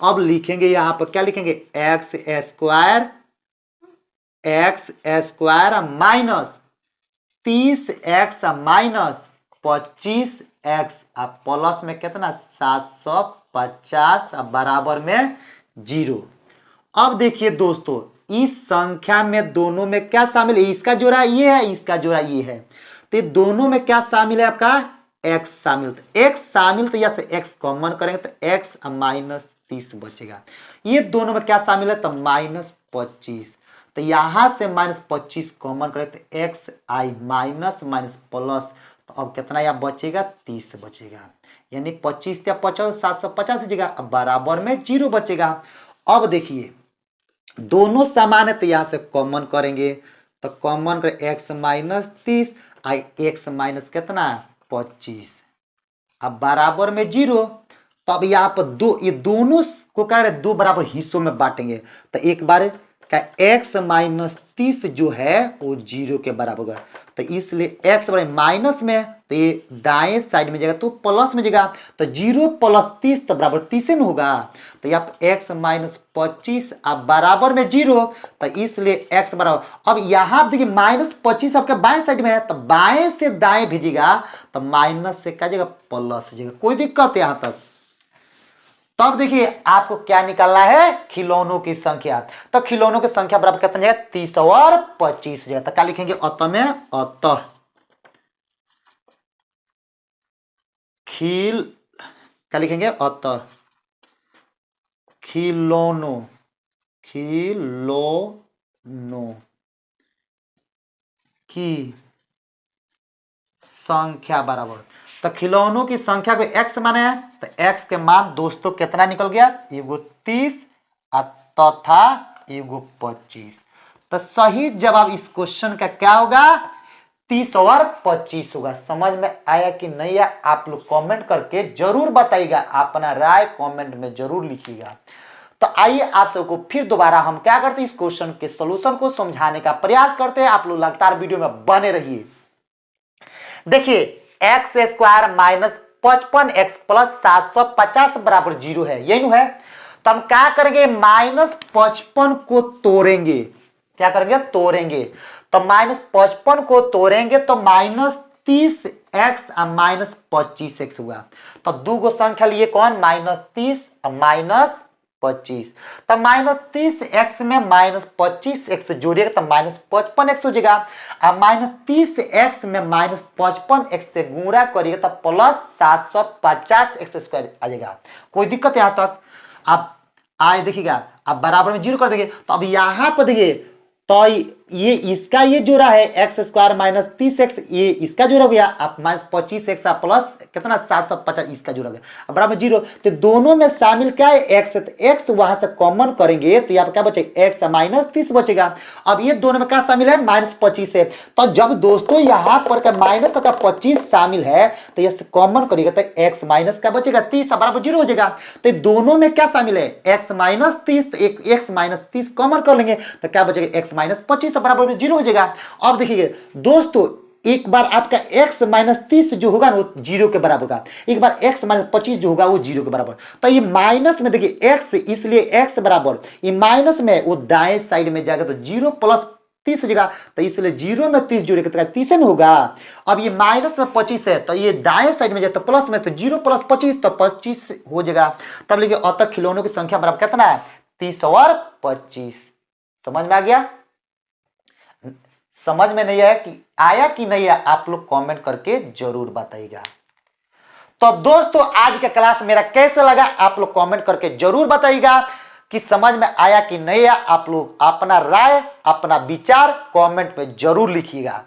A: अब लिखेंगे यहाँ पर क्या लिखेंगे? X square minus 30x minus 25x plus में कितना? 750 बराबर में 0। अब देखिए दोस्तों इस संख्या में दोनों में क्या शामिल है? इसका जोड़ा ये है, इसका जोड़ा ये है, तो दोनों में क्या शामिल है? आपका x शामिल, तो x शामिल, तो यहाँ से x कॉमन करेंगे तो x माइनस 30 बचेगा। ये दोनों में क्या शामिल है? तो माइनस 25, तो यहां से माइनस 25 कॉमन करें तो एक्स आई माइनस माइनस प्लस, तो अब कितना यहाँ बचेगा? 30 बचेगा, यानी 25 या 50 750 हो जाएगा, अब बराबर में 0 बचेगा। अब देखिए दोनों समान है तो यहाँ से कॉमन करेंगे, तो कॉमन कर एक्स माइनस 30 आई एक्स माइनस कितना? 25, अब बराबर में 0। तो अब यहाँ पर दो, ये दोनों को क्या है? 2 बराबर हिस्सों में बांटेंगे, तो एक बार का x माइनस 30 जो है वो 0 के बराबर होगा, तो इसलिए x बराबर माइनस में, तो ये दाएं साइड में जाएगा तो प्लस में जाएगा, तो 0 प्लस 30 तो बराबर 30 में होगा। तो यहाँ पे x माइनस 25 अब बराबर में 0, तो इसलिए x बराबर, अब यहाँ देखिए माइनस 25 आपके बाएं साइड में है, तो बाएं से दाएं भेजिएगा तो माइनस से क्या जाएगा प्लस हो जाएगा। कोई दिक्कत है यहाँ तक? तब देखिए आपको क्या निकालना है, खिलौनों की संख्या। तो खिलौनों की संख्या बराबर कितना जाएगा, 30 और 25 हो जाएगा। तो क्या लिखेंगे, अतः में अतः क्या लिखेंगे, अतः खिलौनों की संख्या बराबर, तो खिलौनों की संख्या को x माने हैं, तो x के मान दोस्तों कितना निकल गया, एगो 30 तथा एगो 25। तो सही जवाब इस क्वेश्चन का क्या होगा, 30 और 25 होगा। समझ में आया कि नहीं आया, आप लोग कमेंट करके जरूर बताइएगा, अपना राय कमेंट में जरूर लिखिएगा। तो आइए आप सबको फिर दोबारा हम क्या करते हैं, इस क्वेश्चन के सॉल्यूशन को समझाने का प्रयास करते हैं। आप लोग लगातार वीडियो में बने रहिए। देखिए x square minus 55x plus 750 बराबर 0 है, यही है। तो हम क्या करेंगे, माइनस 55 को तोड़ेंगे, क्या करेंगे, तोड़ेंगे। तो माइनस 55 को तोड़ेंगे तो माइनस 30x और माइनस 25x हुआ। तो दो गो संख्या लिए कौन, माइनस 30 और माइनस 25। तो माइनस 30x में माइनस 25x जोड़िएगा तो माइनस 55x हो जाएगा। अब माइनस 30x में माइनस 55x से गुणा करिएगा तो प्लस 750x स्क्वायर आ जाएगा। कोई दिक्कत यहां तक? आप आए देखिएगा, अब बराबर में 0 कर देंगे। तो अब यहां पर देखिए, तो ये इसका ये जोड़ा है एक्स स्क्वायर माइनस 30x, ये इसका जोड़ा हो गया। आप माइनस 25x प्लस कितना 750 इसका जोड़ा गया बराबर 0। तो दोनों में शामिल क्या है, x है, तो x वहां से कॉमन करेंगे तो यहाँ पर क्या बचेगा, x माइनस 30 बचेगा। अब ये दोनों में क्या शामिल है, माइनस 25 है। तो जब दोस्तों यहाँ पर का माइनस का 25 शामिल है तो ये कॉमन करेगा तो x माइनस का बचेगा 30 बराबर 0 हो जाएगा। तो दोनों में क्या शामिल है, x माइनस 30, तो x माइनस 30 कॉमन कर लेंगे तो क्या बचेगा, x माइनस 25 बराबर में 0 हो जाएगा। अब देखिए दोस्तों, एक बार आपका x माइनस 30 जो होगा ना वो 0 के बराबर होगा, एक बार x माइनस 25 जो होगा वो 0 के बराबर। तो ये माइनस में देखिए x, इसलिए x बराबर ये माइनस में वो दाएं साइड में जाएगा तो 0 प्लस 30 हो जाएगा। तो इसलिए 0 में 30 जोड़ेगा तो 30 में होगा। अब ये माइनस में 25 है तो ये दाएं साइड में जाए तो प्लस में, तो 0 प्लस 25 तो 25 हो जाएगा। तब लिखिए अतः खिलौनों की संख्या बराबर कितना है, 30 और 25। समझ में आ गया? समझ में नहीं आया कि नहीं आया, आप लोग कमेंट करके जरूर बताइएगा। तो दोस्तों आज का क्लास मेरा कैसे लगा, आप लोग कमेंट करके जरूर बताइएगा कि समझ में आया कि नहीं आया। आप लोग अपना राय, अपना विचार कमेंट में जरूर लिखिएगा।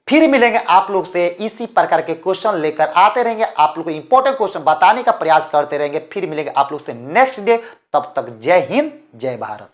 A: फिर मिलेंगे आप लोग से, इसी प्रकार के क्वेश्चन लेकर आते रहेंगे, आप लोग को इंपॉर्टेंट क्वेश्चन बताने का प्रयास करते रहेंगे। फिर मिलेंगे आप लोग से नेक्स्ट डे। तब तक जय हिंद, जय भारत।